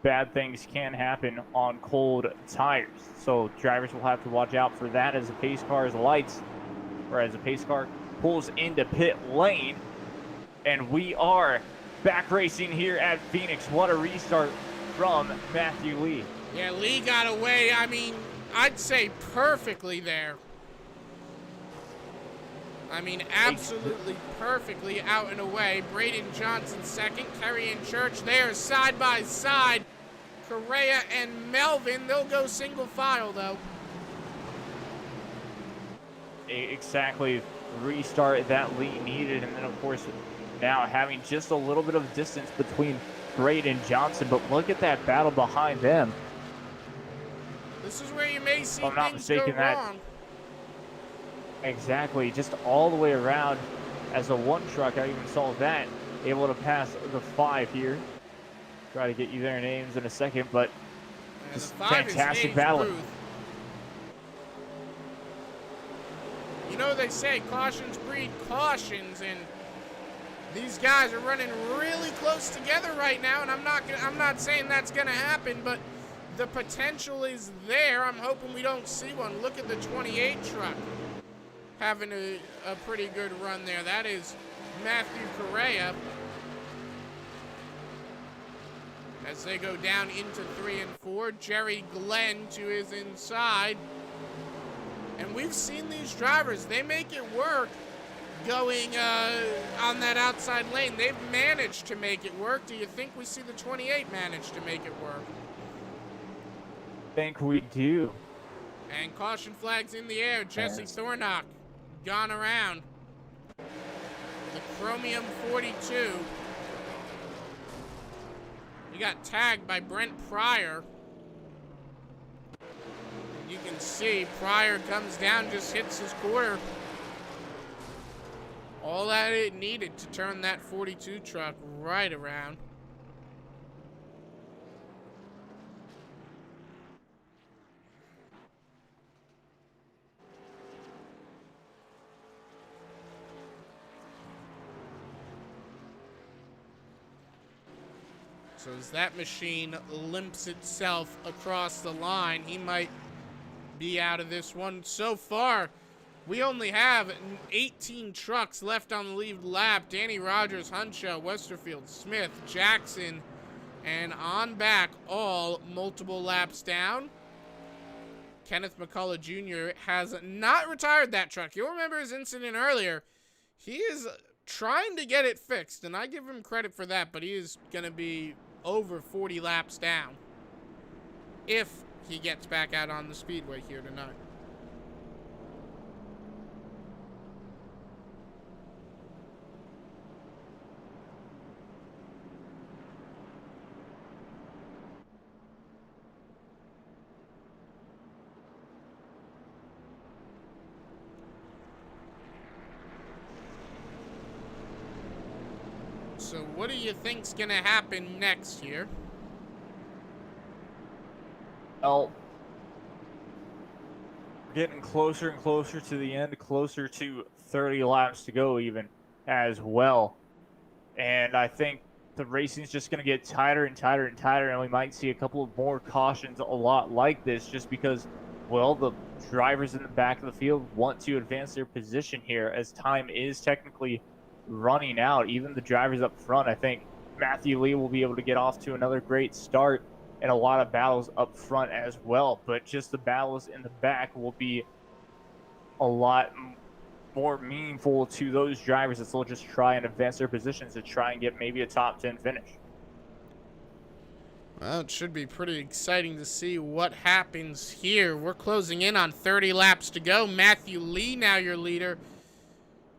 bad things can happen on cold tires. So drivers will have to watch out for that as the pace car's lights, or as the pace car pulls into pit lane. And we are back racing here at Phoenix. What a restart from Matthew Lee. Yeah, Lee got away, I mean, I'd say perfectly there. I mean, absolutely perfectly out and away. Braden Johnson second, Kerry and Church there side by side. Correa and Melvin, they'll go single file though. Exactly, restart that Lee needed, and then of course now having just a little bit of distance between Braden Johnson, but look at that battle behind them. This is where you may see if I'm not things mistaken, go wrong. Exactly, just all the way around as a one truck. I even saw that able to pass the 5 here. Try to get you their names in a second, but just fantastic battle. You know, they say cautions breed cautions, and these guys are running really close together right now, and I'm not saying that's gonna happen, but the potential is there. I'm hoping we don't see one. Look at the 28 truck having a pretty good run there. That is Matthew Correa. As they go down into 3 and 4, Jerry Glenn to his inside. And we've seen these drivers, they make it work going on that outside lane. They've managed to make it work. Do you think we see the 28 manage to make it work? I think we do. And caution flags in the air. Jesse Thornock gone around. The Chromium 42. He got tagged by Brent Pryor. You can see Pryor comes down, just hits his quarter. All that it needed to turn that 42 truck right around. So as that machine limps itself across the line, he might be out of this one. So far, we only have 18 trucks left on the lead lap. Danny Rogers, Huncho, Westerfield, Smith, Jackson, and on back, all multiple laps down. Kenneth McCullough Jr. has not retired that truck. You'll remember his incident earlier. He is trying to get it fixed, and I give him credit for that, but he is going to be over 40 laps down if he gets back out on the speedway here tonight. So what do you think's gonna happen next here? Well, getting closer and closer to the end, closer to 30 laps to go even as well. And I think the racing's just going to get tighter and tighter and tighter, and we might see a couple of more cautions a lot like this just because, well, the drivers in the back of the field want to advance their position here as time is technically running out. Even the drivers up front, I think Matthew Lee will be able to get off to another great start and a lot of battles up front as well, but just the battles in the back will be a lot more meaningful to those drivers as they'll just try and advance their positions to try and get maybe a top 10 finish. Well, it should be pretty exciting to see what happens here. We're closing in on 30 laps to go. Matthew Lee now your leader.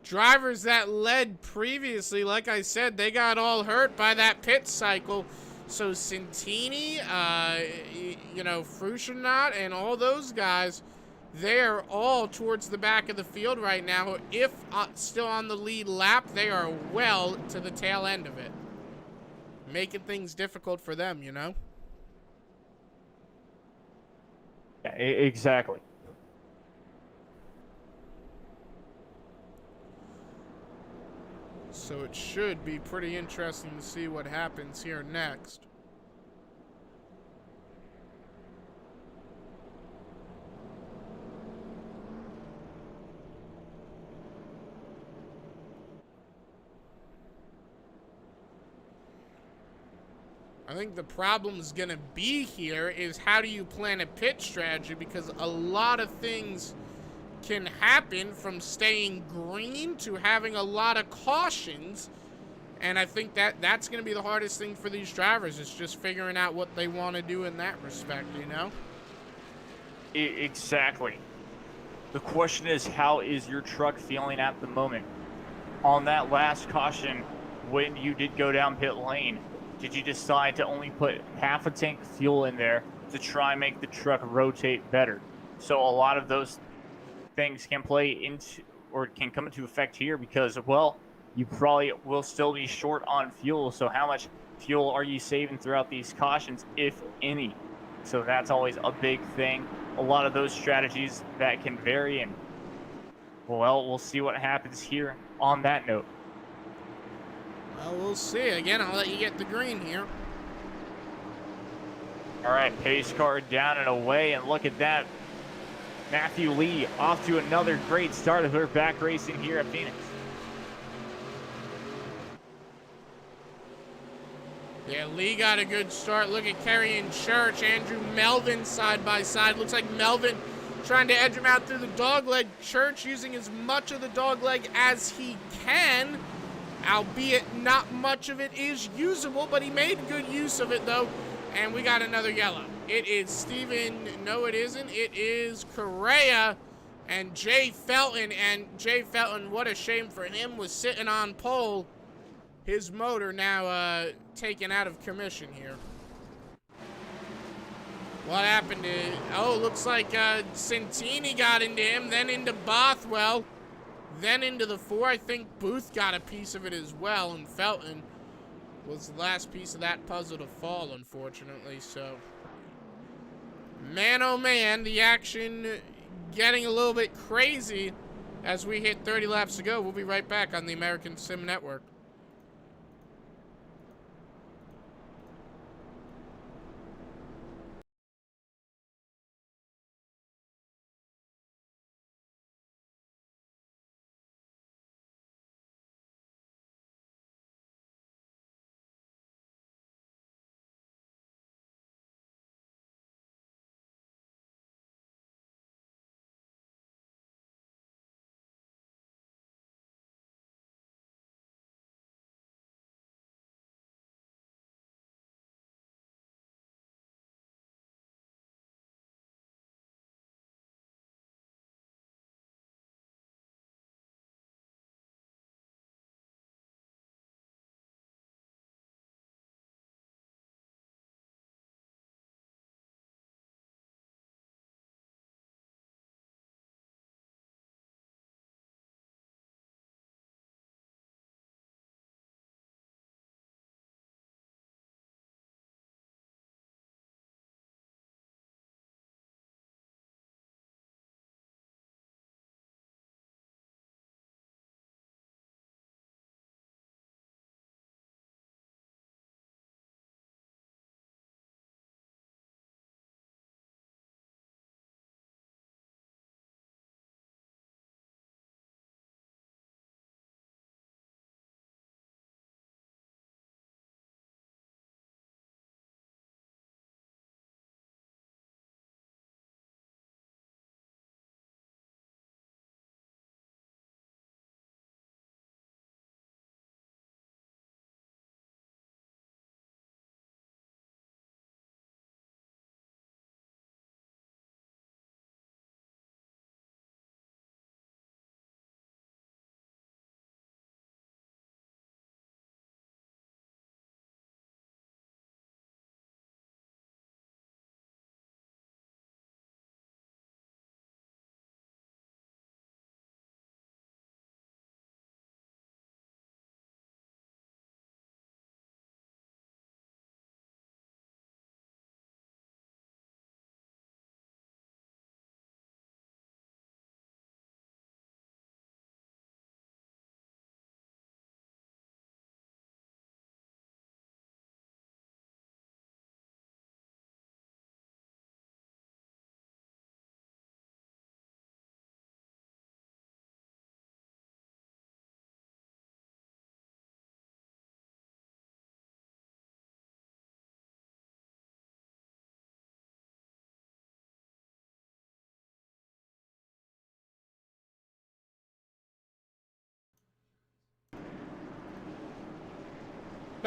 Drivers that led previously, like I said, they got all hurt by that pit cycle. So Santini, Frushinot, and all those guys, they're all towards the back of the field right now. If still on the lead lap, they are well to the tail end of it. Making things difficult for them, you know? Yeah, exactly. So it should be pretty interesting to see what happens here next. I think the problem is going to be here is how do you plan a pit strategy, because a lot of things can happen from staying green to having a lot of cautions, and I think that's going to be the hardest thing for these drivers, is just figuring out what they want to do in that respect, you know? Exactly. The question is, how is your truck feeling at the moment? On that last caution, when you did go down pit lane, did you decide to only put half a tank of fuel in there to try and make the truck rotate better? So a lot of those things can play into, or can come into effect here, because, well, you probably will still be short on fuel. So how much fuel are you saving throughout these cautions, if any? So that's always a big thing. A lot of those strategies that can vary, and, well, we'll see what happens here on that note. Well, we'll see. Again, I'll let you get the green here. All right, pace car down and away, and look at that. Matthew Lee off to another great start of her back racing here at Phoneix. Yeah, Lee got a good start. Look at Kerry and Church, Andrew Melvin side by side. Looks like Melvin trying to edge him out through the dogleg. Church using as much of the dogleg as he can, albeit not much of it is usable, but he made good use of it though. And we got another yellow. It is Steven. No, it isn't. It is Correa and Jay Felton. And Jay Felton, what a shame for him, was sitting on pole. His motor now taken out of commission here. What happened to... Oh, looks like Santini got into him, then into Bothwell, then into the 4. I think Booth got a piece of it as well, and Felton was the last piece of that puzzle to fall, unfortunately. So, man, oh man, the action getting a little bit crazy as we hit 30 laps to go. We'll be right back on the American Sim Network.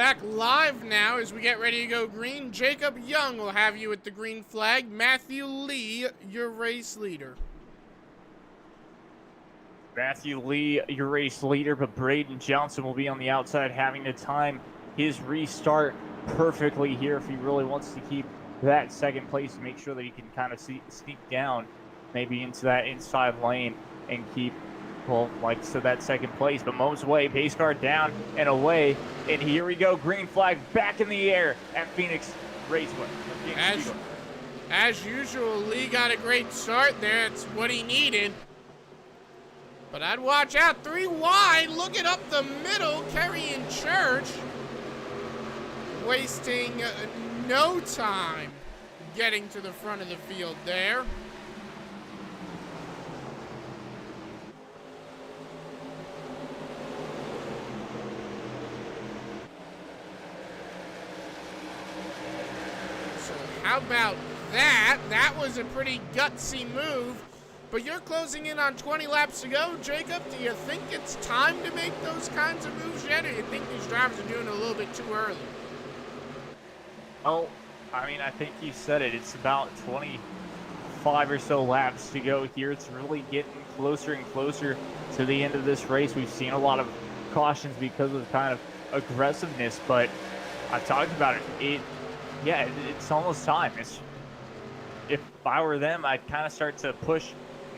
Back live now as we get ready to go green. Jacob Young will have you at the green flag. Matthew Lee, your race leader. Matthew Lee, your race leader, but Braden Johnson will be on the outside having to time his restart perfectly here if he really wants to keep that second place, make sure that he can kind of sneak down maybe into that inside lane and keep, well, like I said, that second place. But moments away, pace car down and away, and here we go, green flag back in the air at Phoneix Raceway. As usual, Lee got a great start there. It's what he needed. But I'd watch out. 3 wide, looking up the middle, carrying Church. Wasting no time getting to the front of the field there. So how about that? That was a pretty gutsy move. But you're closing in on 20 laps to go. Jacob, do you think it's time to make those kinds of moves yet, or do you think these drivers are doing it a little bit too early? Well, I mean, I think you said it. It's about 25 or so laps to go here. It's really getting closer and closer to the end of this race. We've seen a lot of cautions because of kind of aggressiveness, but I've talked about it. It's almost time. If I were them, I'd kind of start to push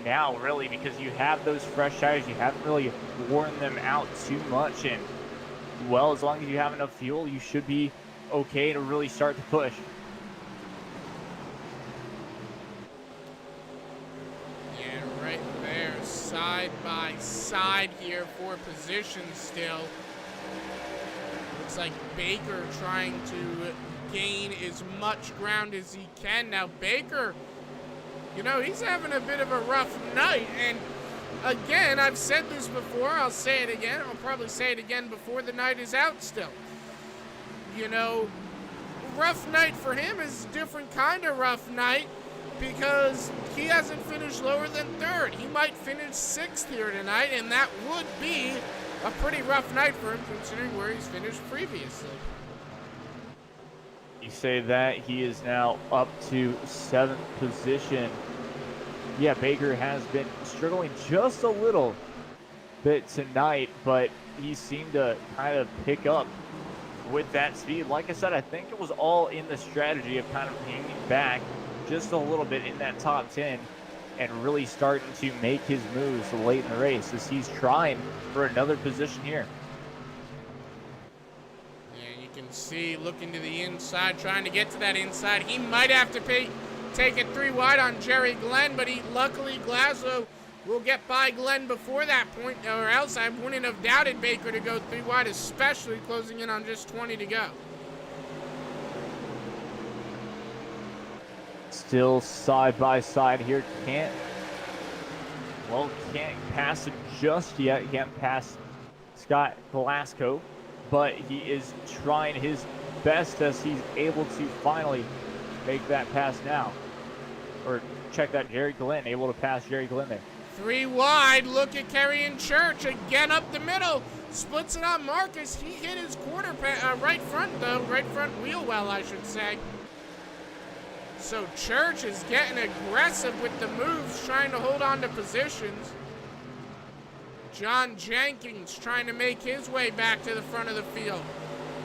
now, really, because you have those fresh tires. You haven't really worn them out too much, and, well, as long as you have enough fuel, you should be okay to really start to push. Yeah, right there, side by side here for position still. Looks like Baker trying to gain as much ground as he can. Now, Baker, you know, he's having a bit of a rough night, and again, I've said this before, I'll say it again, I'll probably say it again before the night is out still. You know, rough night for him is a different kind of rough night because he hasn't finished lower than third. He might finish 6th here tonight, and that would be a pretty rough night for him considering where he's finished previously. You say that, he is now up to 7th position. Yeah, Baker has been struggling just a little bit tonight, but he seemed to kind of pick up with that speed. Like I said, I think it was all in the strategy of kind of hanging back just a little bit in that top 10 and really starting to make his moves late in the race as he's trying for another position here. See, looking to the inside, trying to get to that inside. He might have to take it 3 wide on Jerry Glenn, but luckily Glasgow will get by Glenn before that point, or else I wouldn't have doubted Baker to go 3 wide, especially closing in on just 20 to go. Still side by side here. Can't pass it just yet. Can't pass Scott Glasgow, but he is trying his best as he's able to finally make that pass now. Or check that, Jerry Glenn, able to pass Jerry Glenn there. 3 wide, look at Carrion Church, again up the middle, splits it on Marcus. He hit his right front wheel well, I should say. So Church is getting aggressive with the moves, trying to hold on to positions. John Jenkins trying to make his way back to the front of the field.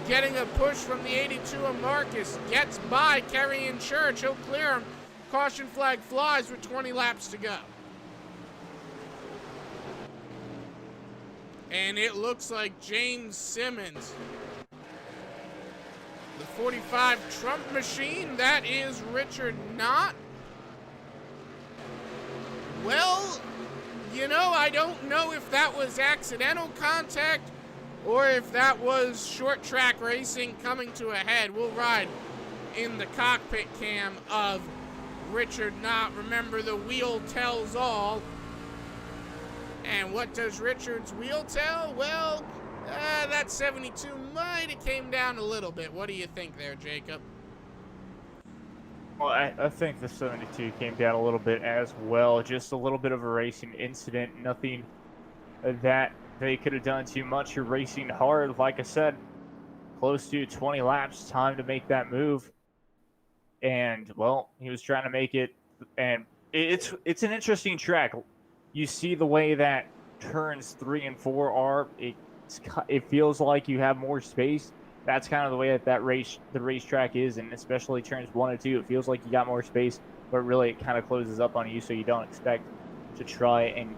Getting a push from the 82 of Marcus. Gets by Carrion Church. He'll clear him. Caution flag flies with 20 laps to go. And it looks like James Simmons, the 45 Trump machine, that is Richard Knott. Well, you know, I don't know if that was accidental contact or if that was short track racing coming to a head. We'll ride in the cockpit cam of Richard Knott. Remember, the wheel tells all. And what does Richard's wheel tell? Well, that 72 might have came down a little bit. What do you think there, Jacob? Well, I think the 72 came down a little bit as well. Just a little bit of a racing incident. Nothing that they could have done too much. You're racing hard. Like I said, close to 20 laps, time to make that move. And, well, he was trying to make it, and it's an interesting track. You see the way that turns 3 and 4 are. It feels like you have more space. That's kind of the way that the racetrack is, and especially turns 1 and 2. It feels like you got more space, but really it kind of closes up on you, so you don't expect to try and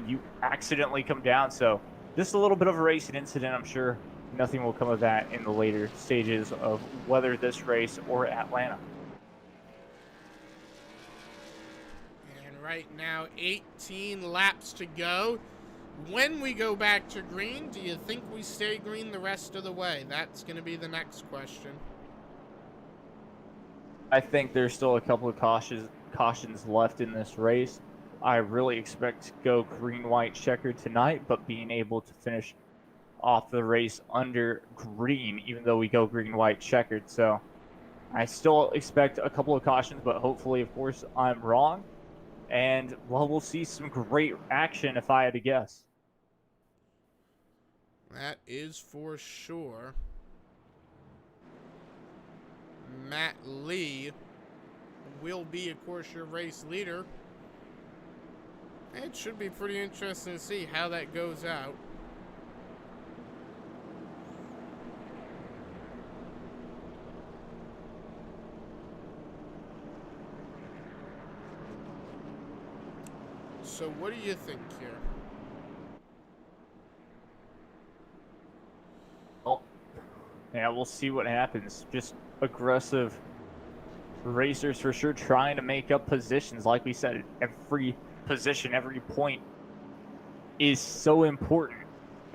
you accidentally come down. So just a little bit of a racing incident. I'm sure nothing will come of that in the later stages of whether this race or Atlanta. And right now, 18 laps to go. When we go back to green, do you think we stay green the rest of the way? That's going to be the next question. I think there's still a couple of cautions left in this race. I really expect to go green-white checkered tonight, but being able to finish off the race under green, even though we go green-white checkered. So I still expect a couple of cautions, but hopefully, of course, I'm wrong. And, well, we'll see some great action if I had to guess. That is for sure. Matt Lee will be, of course, your race leader. It should be pretty interesting to see how that goes out. So what do you think here? Well, yeah, we'll see what happens. Just aggressive racers for sure, trying to make up positions. Like we said, every position, every point is so important,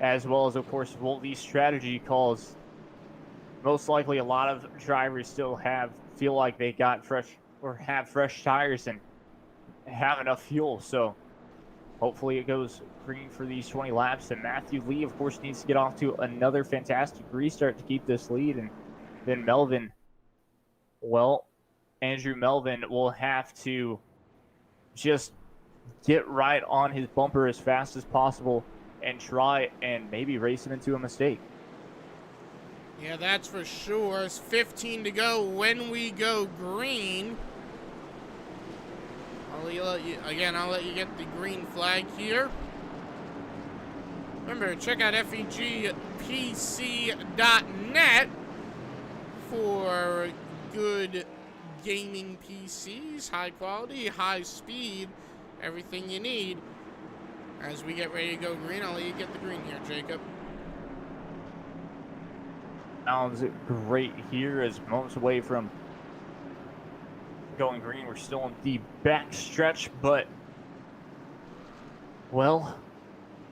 as well as, of course, well, these strategy calls. Most likely a lot of drivers still feel like they got fresh or have fresh tires and have enough fuel. So hopefully it goes green for these 20 laps. And Matthew Lee, of course, needs to get off to another fantastic restart to keep this lead. And then Melvin, well, Andrew Melvin will have to just get right on his bumper as fast as possible and try and maybe race him into a mistake. Yeah, that's for sure. It's 15 to go when we go green. I'll let you get the green flag here. Remember, check out FEGPC.net for good gaming PCs, high quality, high speed, everything you need. As we get ready to go green, I'll let you get the green here, Jacob. Sounds great here, as moments away from going green. We're still in the back stretch, but, well,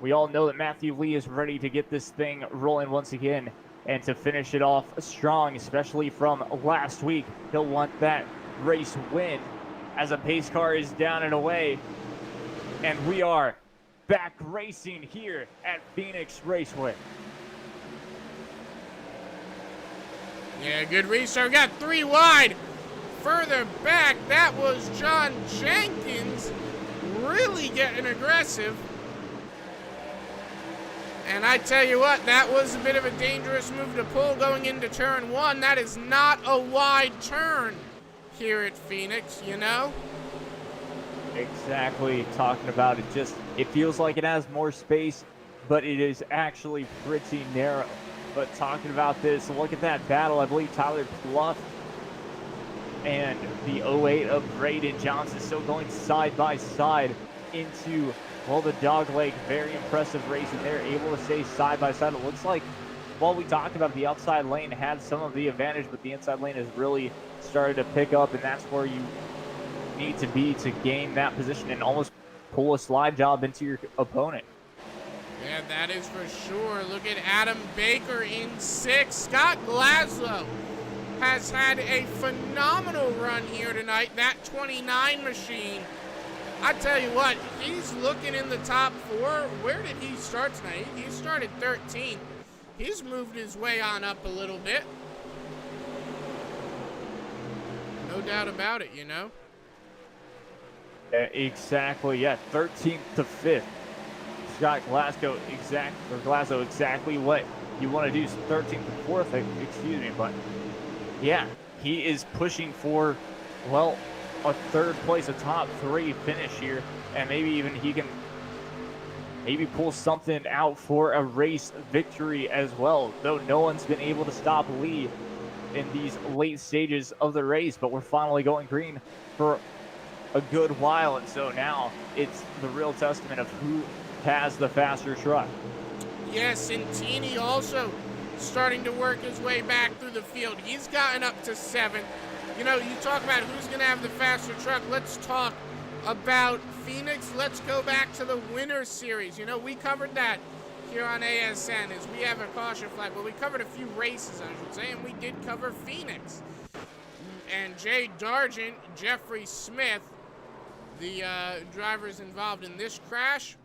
we all know that Matthew Lee is ready to get this thing rolling once again and to finish it off strong, especially from last week. He'll want that race win as a pace car is down and away. And we are back racing here at Phoneix Raceway. Yeah, good restart. We got 3 wide. Further back, that was John Jenkins really getting aggressive. And I tell you what, that was a bit of a dangerous move to pull going into turn 1. That is not a wide turn here at Phoneix, you know? Exactly, talking about it. It feels like it has more space, but it is actually pretty narrow. But talking about this, look at that battle. I believe Tyler Pluff and the 08 of Braden Johnson still going side by side into, well, the dog leg. Very impressive race, and they're able to stay side by side. It looks like, well, we talked about the outside lane had some of the advantage, but the inside lane has really started to pick up, and that's where you need to be to gain that position and almost pull a slide job into your opponent. Yeah, that is for sure. Look at Adam Baker in 6. Scott Glasgow has had a phenomenal run here tonight. That 29 machine, I tell you what, he's looking in the top 4. Where did he start tonight? He started 13th. He's moved his way on up a little bit. No doubt about it, you know? Exactly, yeah, 13th to 5th. Scott Glasgow, exactly what you want to do 13th and 4th, excuse me, but yeah, he is pushing for, well, a 3rd place, a top 3 finish here, and maybe even he can maybe pull something out for a race victory as well, though no one's been able to stop Lee in these late stages of the race, but we're finally going green for a good while, and so now it's the real testament of who has the faster truck. Yes, Santini also starting to work his way back through the field. He's gotten up to 7th. You know, you talk about who's going to have the faster truck. Let's talk about Phoneix. Let's go back to the Winter Series. You know, we covered that here on ASN as we have a caution flag. Well, we covered a few races, I should say, and we did cover Phoneix. And Jay Dargent, Jeffrey Smith, the drivers involved in this crash.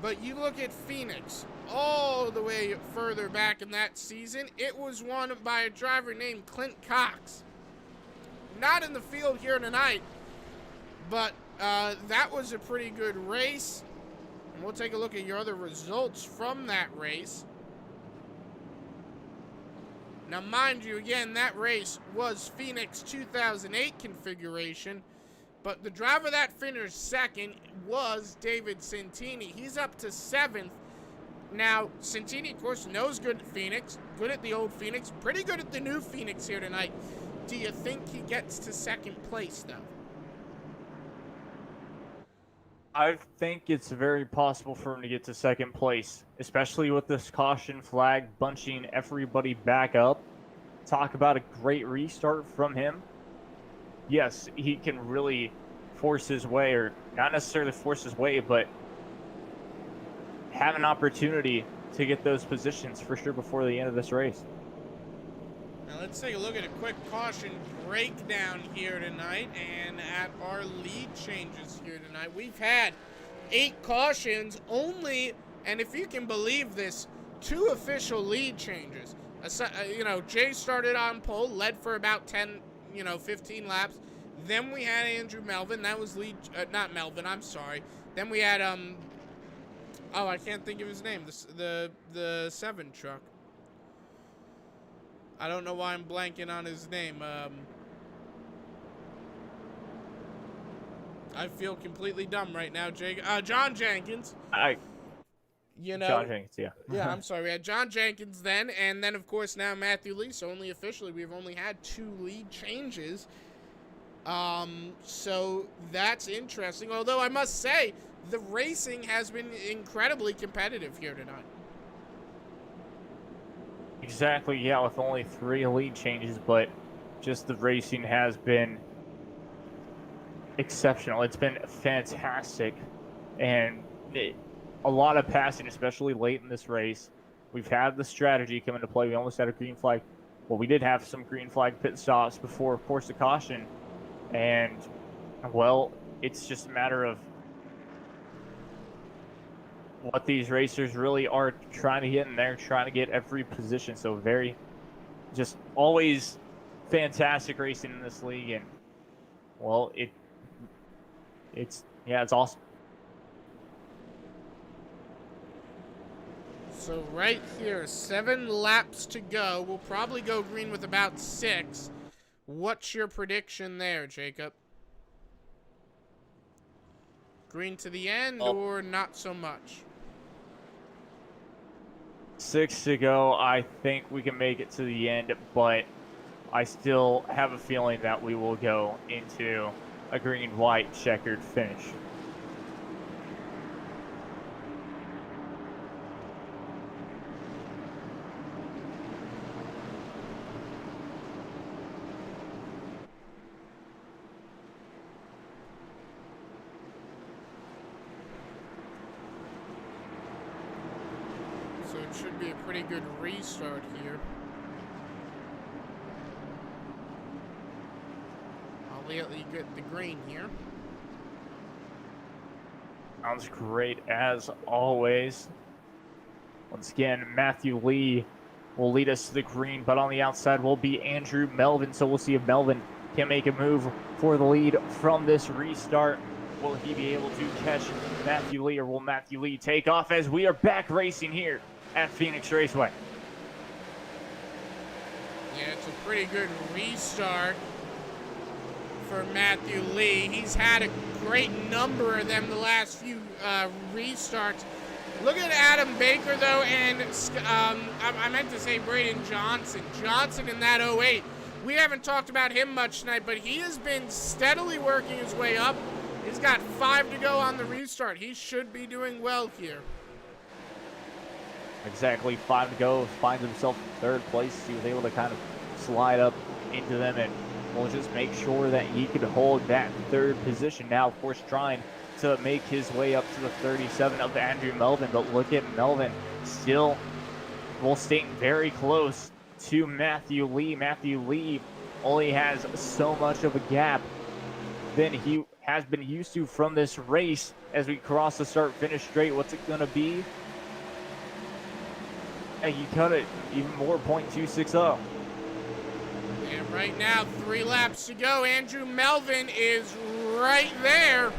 But you look at Phoneix, all the way further back in that season, it was won by a driver named Clint Cox. Not in the field here tonight, but that was a pretty good race. And we'll take a look at your other results from that race. Now, mind you, again, that race was Phoneix 2008 configuration. But the driver that finished 2nd was David Santini. He's up to 7th. Now, Santini, of course, knows good at Phoneix, good at the old Phoneix, pretty good at the new Phoneix here tonight. Do you think he gets to 2nd place, though? I think it's very possible for him to get to 2nd place, especially with this caution flag bunching everybody back up. Talk about a great restart from him. Yes, he can really force his way, or not necessarily force his way, but have an opportunity to get those positions for sure before the end of this race. Now let's take a look at a quick caution breakdown here tonight and at our lead changes here tonight. We've had 8 cautions only, and if you can believe this, 2 official lead changes. You know, Jay started on pole, led for about 10, 15 laps. Then we had Andrew Melvin. That was lead, not Melvin, I'm sorry. Then we had, oh, I can't think of his name. The 7 truck. I don't know why I'm blanking on his name. I feel completely dumb right now, Jake. John Jenkins. John Jenkins, yeah. Yeah, I'm sorry. We had John Jenkins then, and then, of course, now Matthew Lee. So only officially, we've only had 2 lead changes. So that's interesting. Although I must say, the racing has been incredibly competitive here tonight. Exactly, yeah, with only 3 lead changes, but just the racing has been exceptional. It's been fantastic, and a lot of passing, especially late in this race. We've had the strategy come into play. We almost had a green flag. Well, we did have some green flag pit stops before, of course, the caution. And, well, it's just a matter of what these racers really are trying to get in there, trying to get every position. So very, just always fantastic racing in this league. And, well, it's awesome. So right here, 7 laps to go. We'll probably go green with about 6. What's your prediction there, Jacob? Green to the end or not so much? 6 to go. I think we can make it to the end, but I still have a feeling that we will go into a green-white checkered finish. So it should be a pretty good restart here. I'll let you get the green here. Sounds great as always. Once again, Matthew Lee will lead us to the green, but on the outside will be Andrew Melvin. So we'll see if Melvin can make a move for the lead from this restart. Will he be able to catch Matthew Lee, or will Matthew Lee take off as we are back racing here at Phoenix Raceway. Yeah, it's a pretty good restart for Matthew Lee. He's had a great number of them the last few restarts. Look at Adam Baker, though, and I meant to say Braden Johnson. Johnson in that 08. We haven't talked about him much tonight, but he has been steadily working his way up. He's got 5 to go on the restart. He should be doing well here. Exactly, 5 to go. Finds himself in 3rd place. He was able to kind of slide up into them, and we'll just make sure that he could hold that 3rd position. Now, of course, trying to make his way up to the 37 of Andrew Melvin, but look at Melvin still staying very close to Matthew Lee. Matthew Lee only has so much of a gap than he has been used to from this race. As we cross the start-finish straight, what's it going to be? And you cut it even more, .260. And right now, 3 laps to go. Andrew Melvin is right there.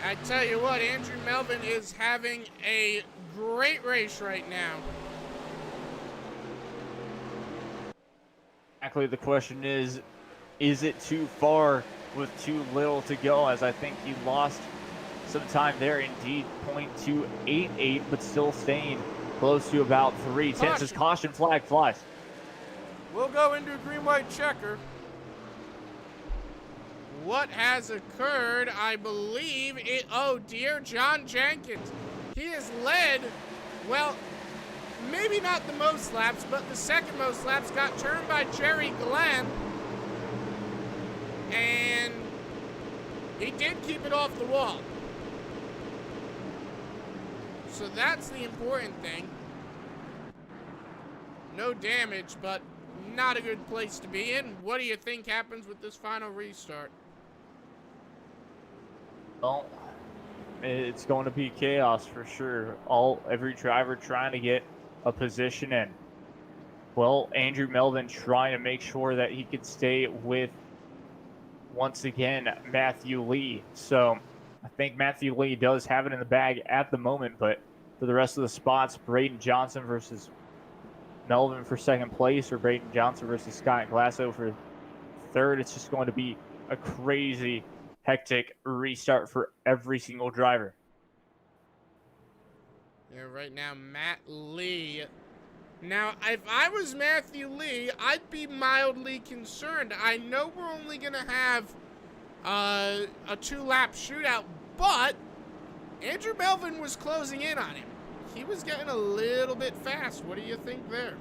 I tell you what, Andrew Melvin is having a great race right now. Exactly, the question is it too far with too little to go? As I think he lost some time there, indeed, .288, but still staying close to about 3/10 as caution flag flies. We'll go into a green-white checker. What has occurred? I believe it. Oh dear, John Jenkins. He has led, well, maybe not the most laps, but the 2nd most laps. Got turned by Jerry Glenn. And he did keep it off the wall. So that's the important thing. No damage, but not a good place to be in. What do you think happens with this final restart? Well, it's going to be chaos for sure. Every driver trying to get a position in. Well, Andrew Melvin trying to make sure that he could stay with, once again, Matthew Lee. So I think Matthew Lee does have it in the bag at the moment, but for the rest of the spots, Braden Johnson versus Melvin for 2nd place, or Braden Johnson versus Scott Glasso for 3rd. It's just going to be a crazy, hectic restart for every single driver. Yeah, right now, Matt Lee. Now, if I was Matthew Lee, I'd be mildly concerned. I know we're only going to have a 2-lap shootout, but Andrew Melvin was closing in on him. He was getting a little bit fast. What do you think there?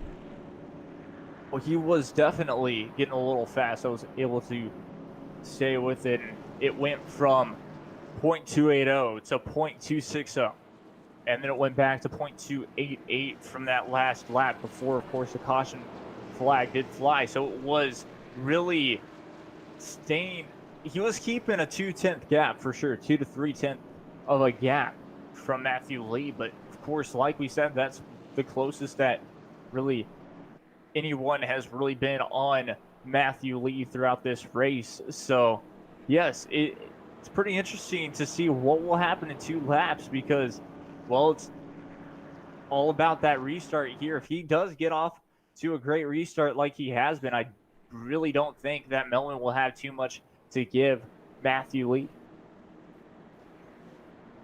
Well, he was definitely getting a little fast. I was able to stay with it. It went from .280 to .260. And then it went back to .288 from that last lap before, of course, the caution flag did fly. So it was really staying. He was keeping a 2/10 gap for sure, 2 to 3/10 of a gap from Matthew Lee. But of course, like we said, that's the closest that really anyone has really been on Matthew Lee throughout this race. So yes, it's pretty interesting to see what will happen in 2 laps, because, well, it's all about that restart here. If he does get off to a great restart like he has been, I really don't think that Melvin will have too much to give Matthew Lee.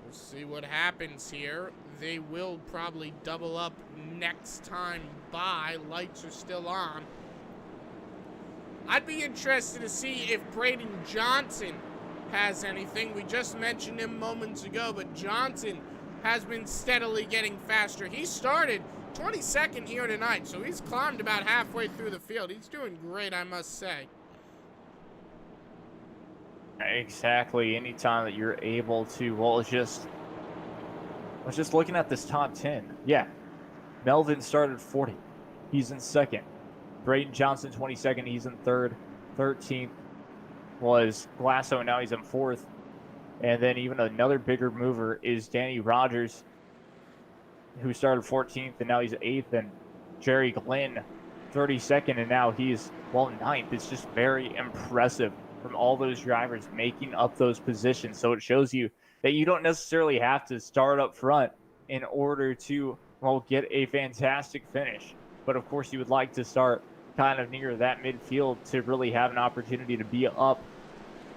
We'll see what happens here. They will probably double up next time by. Lights are still on. I'd be interested to see if Braden Johnson has anything. We just mentioned him moments ago, but Johnson has been steadily getting faster. He started 22nd here tonight, so he's climbed about halfway through the field. He's doing great, I must say. Exactly. Anytime that you're able to, well, I was just looking at this top 10. Yeah. Melvin started 40. He's in 2nd. Braden Johnson, 22nd. He's in 3rd. 13th was Glasso. Now he's in 4th. And then even another bigger mover is Danny Rogers, who started 14th, and now he's 8th. And Jerry Glenn, 32nd, and now he's, well, 9th. It's just very impressive from all those drivers making up those positions. So it shows you that you don't necessarily have to start up front in order to, well, get a fantastic finish. But of course, you would like to start kind of near that midfield to really have an opportunity to be up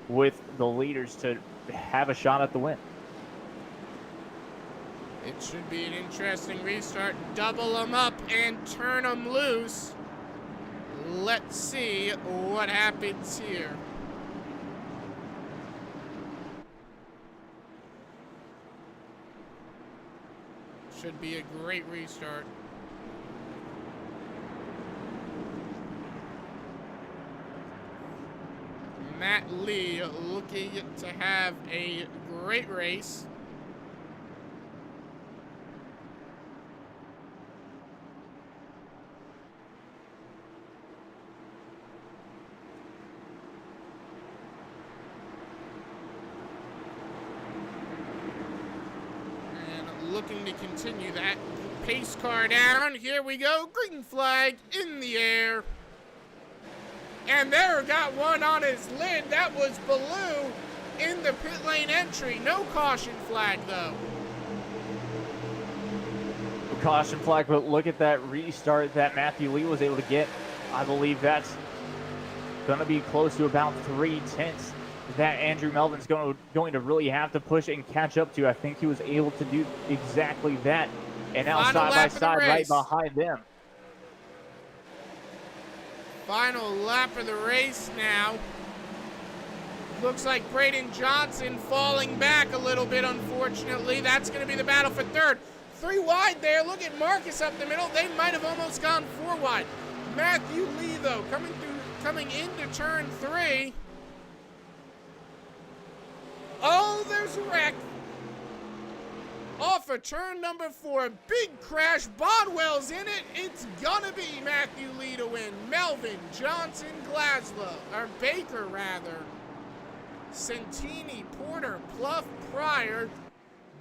with the leaders to have a shot at the win. It should be an interesting restart. Double them up and turn them loose. Let's see what happens here. Should be a great restart. Matt Lee looking to have a great race. Looking to continue that. Pace car down. Here we go. Green flag in the air. And there got one on his lid. That was Baloo in the pit lane entry. No caution flag, though. Caution flag, but look at that restart that Matthew Lee was able to get. I believe that's going to be close to about 3/10 that Andrew Melvin's going to really have to push and catch up to. I think he was able to do exactly that. And now Final side by side right behind them. Final lap of the race now. Looks like Braden Johnson falling back a little bit, unfortunately. That's going to be the battle for third. 3 wide there. Look at Marcus up the middle. They might have almost gone 4 wide. Matthew Lee, though, coming into turn 3. Oh, there's a wreck. Off of turn number 4. Big crash. Bodwell's in it. It's gonna be Matthew Lee to win. Melvin, Johnson, Glaslow. Or Baker, rather. Santini, Porter, Pluff, Pryor,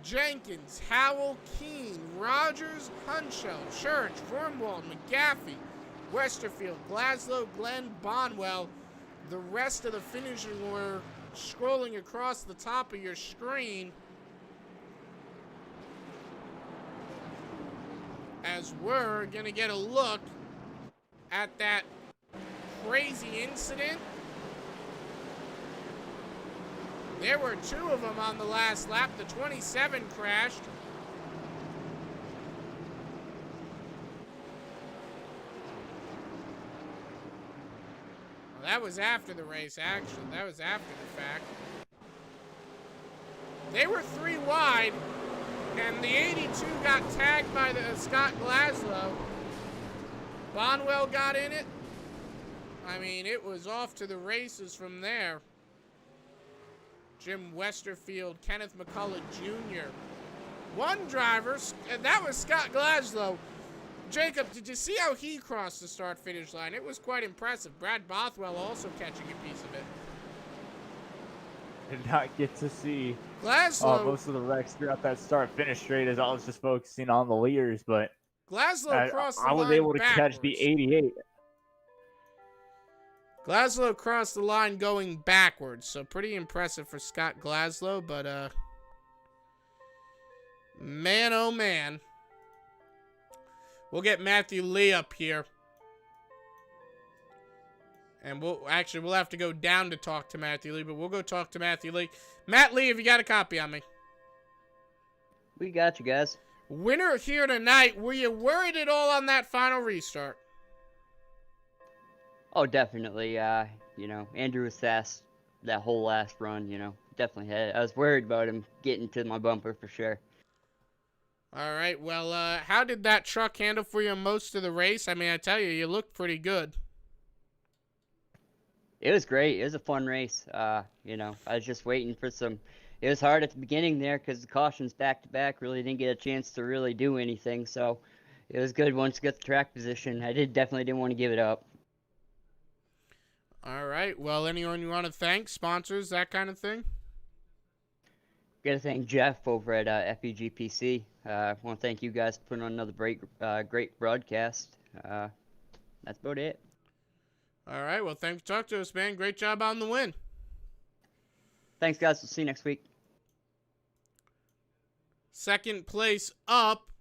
Jenkins, Howell, Keene, Rogers, Hunchell, Church, Wormwald, McGaffey, Westerfield, Glaslow, Glenn, Bonwell. The rest of the finishing were scrolling across the top of your screen as we're going to get a look at that crazy incident. There were 2 of them on the last lap. The 27 crashed. Well, that was after the race, actually. That was after the fact. They were 3 wide, and the 82 got tagged by the Scott Glaslow. Bonwell got in it. I mean, it was off to the races from there. Jim Westerfield, Kenneth McCullough Jr. One driver, and that was Scott Glaslow. Jacob, did you see how he crossed the start-finish line? It was quite impressive. Brad Bothwell also catching a piece of it. Did not get to see Glaslow, most of the wrecks throughout that start-finish straight, as I was just focusing on the leaders, but Glaslow crossed the line I was able to backwards. catch the 88. Glaslow crossed the line going backwards, so pretty impressive for Scott Glaslow, but, man, oh man. We'll get Matthew Lee up here. And we'll have to go down to talk to Matthew Lee, but we'll go talk to Matthew Lee. Matt Lee, have you got a copy on me? We got you guys. Winner here tonight. Were you worried at all on that final restart? Oh, definitely. You know, Andrew was fast that whole last run, you know. Definitely had. I was worried about him getting to my bumper for sure. All right. Well, how did that truck handle for you most of the race? I mean, I tell you, you looked pretty good. It was great. It was a fun race. You know, I was just waiting for some. It was hard at the beginning there because the cautions back to back. Really didn't get a chance to really do anything. So it was good once you got the track position. I definitely didn't want to give it up. All right. Well, anyone you want to thank, sponsors, that kind of thing? Got to thank Jeff over at FEG I want to thank you guys for putting on another great broadcast. That's about it. All right. Well, thanks for talking to us, man. Great job on the win. Thanks, guys. We'll see you next week. Second place up,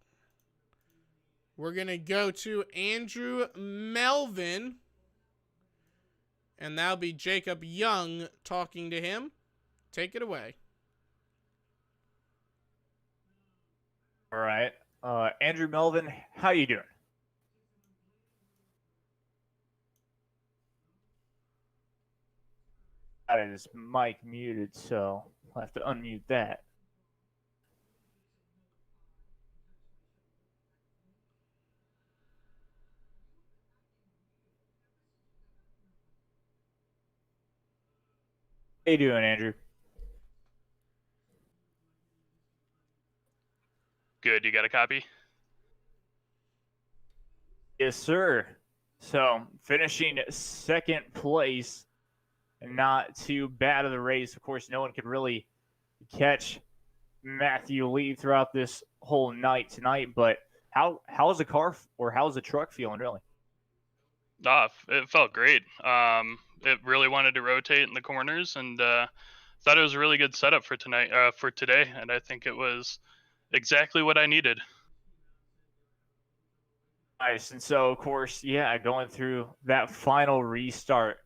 we're going to go to Andrew Melvin. And that'll be Jacob Young talking to him. Take it away. All right. Andrew Melvin, how you doing? Got his mic muted, so I'll have to unmute that. How you doing, Andrew? Good. You got a copy? Yes, sir. So, finishing second place, not too bad of the race. Of course, no one could really catch Matthew Lee throughout this whole night tonight, but how's the car or how's the truck feeling, really? It felt great. It really wanted to rotate in the corners, and thought it was a really good setup for today, and I think it was exactly what I needed. Nice. And so, of course, yeah, going through that final restart,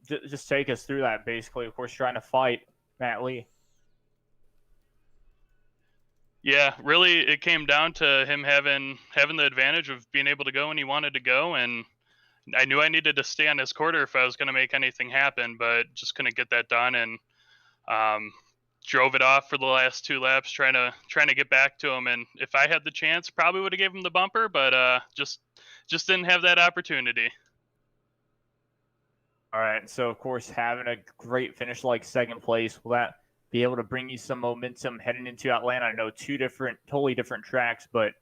just take us through that, basically. Of course, trying to fight Matt Lee. Yeah, really, it came down to him having the advantage of being able to go when he wanted to go, and I knew I needed to stay on his quarter if I was going to make anything happen, but just couldn't get that done, and drove it off for the last 2 laps, trying to get back to him. And if I had the chance, probably would have gave him the bumper, but just didn't have that opportunity. All right. So, of course, having a great finish like second place, will that be able to bring you some momentum heading into Atlanta? I know totally different tracks, but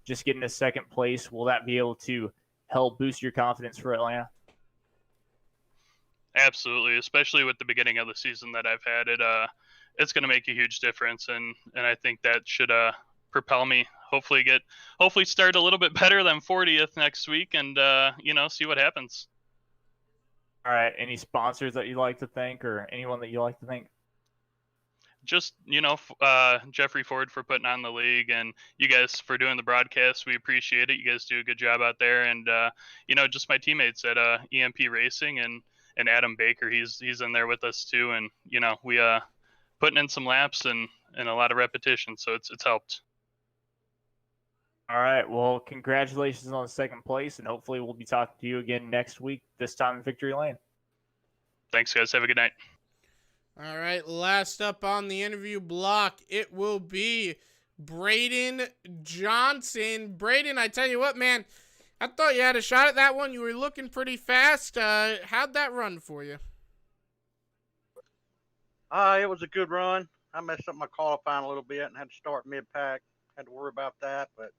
just getting to second place, will that be able to help boost your confidence for Atlanta? Absolutely, especially with the beginning of the season that I've had. It's going to make a huge difference, and I think that should propel me. Hopefully start a little bit better than 40th next week, and see what happens. All right. Any sponsors that you like to thank, or anyone that you like to thank? Just Jeffrey Ford for putting on the league, and you guys for doing the broadcast. We appreciate it. You guys do a good job out there, and just my teammates at EMP Racing and Adam Baker. He's in there with us too, and we putting in some laps and a lot of repetition, so it's helped. All right. Well, congratulations on second place, and hopefully we'll be talking to you again next week, this time in Victory Lane. Thanks, guys. Have a good night. All right, last up on the interview block, it will be Braden Johnson. Braden, I tell you what, man, I thought you had a shot at that one. You were looking pretty fast. How'd that run for you? It was a good run. I messed up my qualifying a little bit and had to start mid-pack. Had to worry about that, but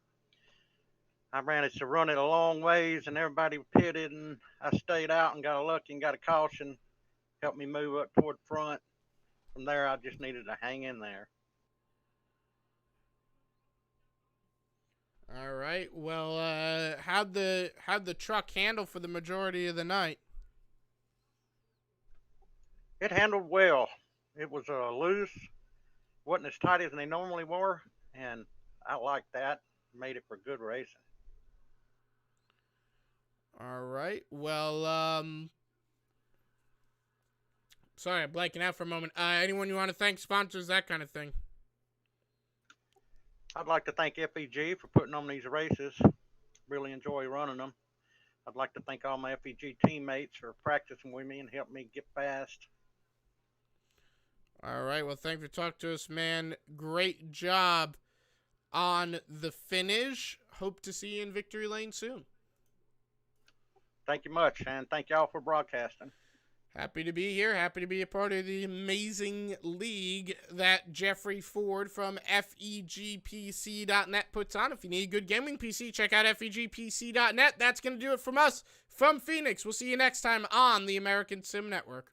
I managed to run it a long ways, and everybody pitted, and I stayed out and got a lucky and got a caution. Helped me move up toward the front. From there, I just needed to hang in there. All right. Well, how'd the truck handle for the majority of the night? It handled well. It was loose, wasn't as tight as they normally were, and I liked that. Made it for good racing. All right. Well, sorry, I'm blanking out for a moment. Anyone you want to thank, sponsors, that kind of thing? I'd like to thank FEG for putting on these races. Really enjoy running them. I'd like to thank all my FEG teammates for practicing with me and helping me get fast. All right. Well, thanks for talking to us, man. Great job on the finish. Hope to see you in Victory Lane soon. Thank you much, and thank y'all for broadcasting. Happy to be here. Happy to be a part of the amazing league that Jeffrey Ford from FEGPC.net puts on. If you need a good gaming PC, check out FEGPC.net. That's going to do it from us from Phoenix. We'll see you next time on the American Sim Network.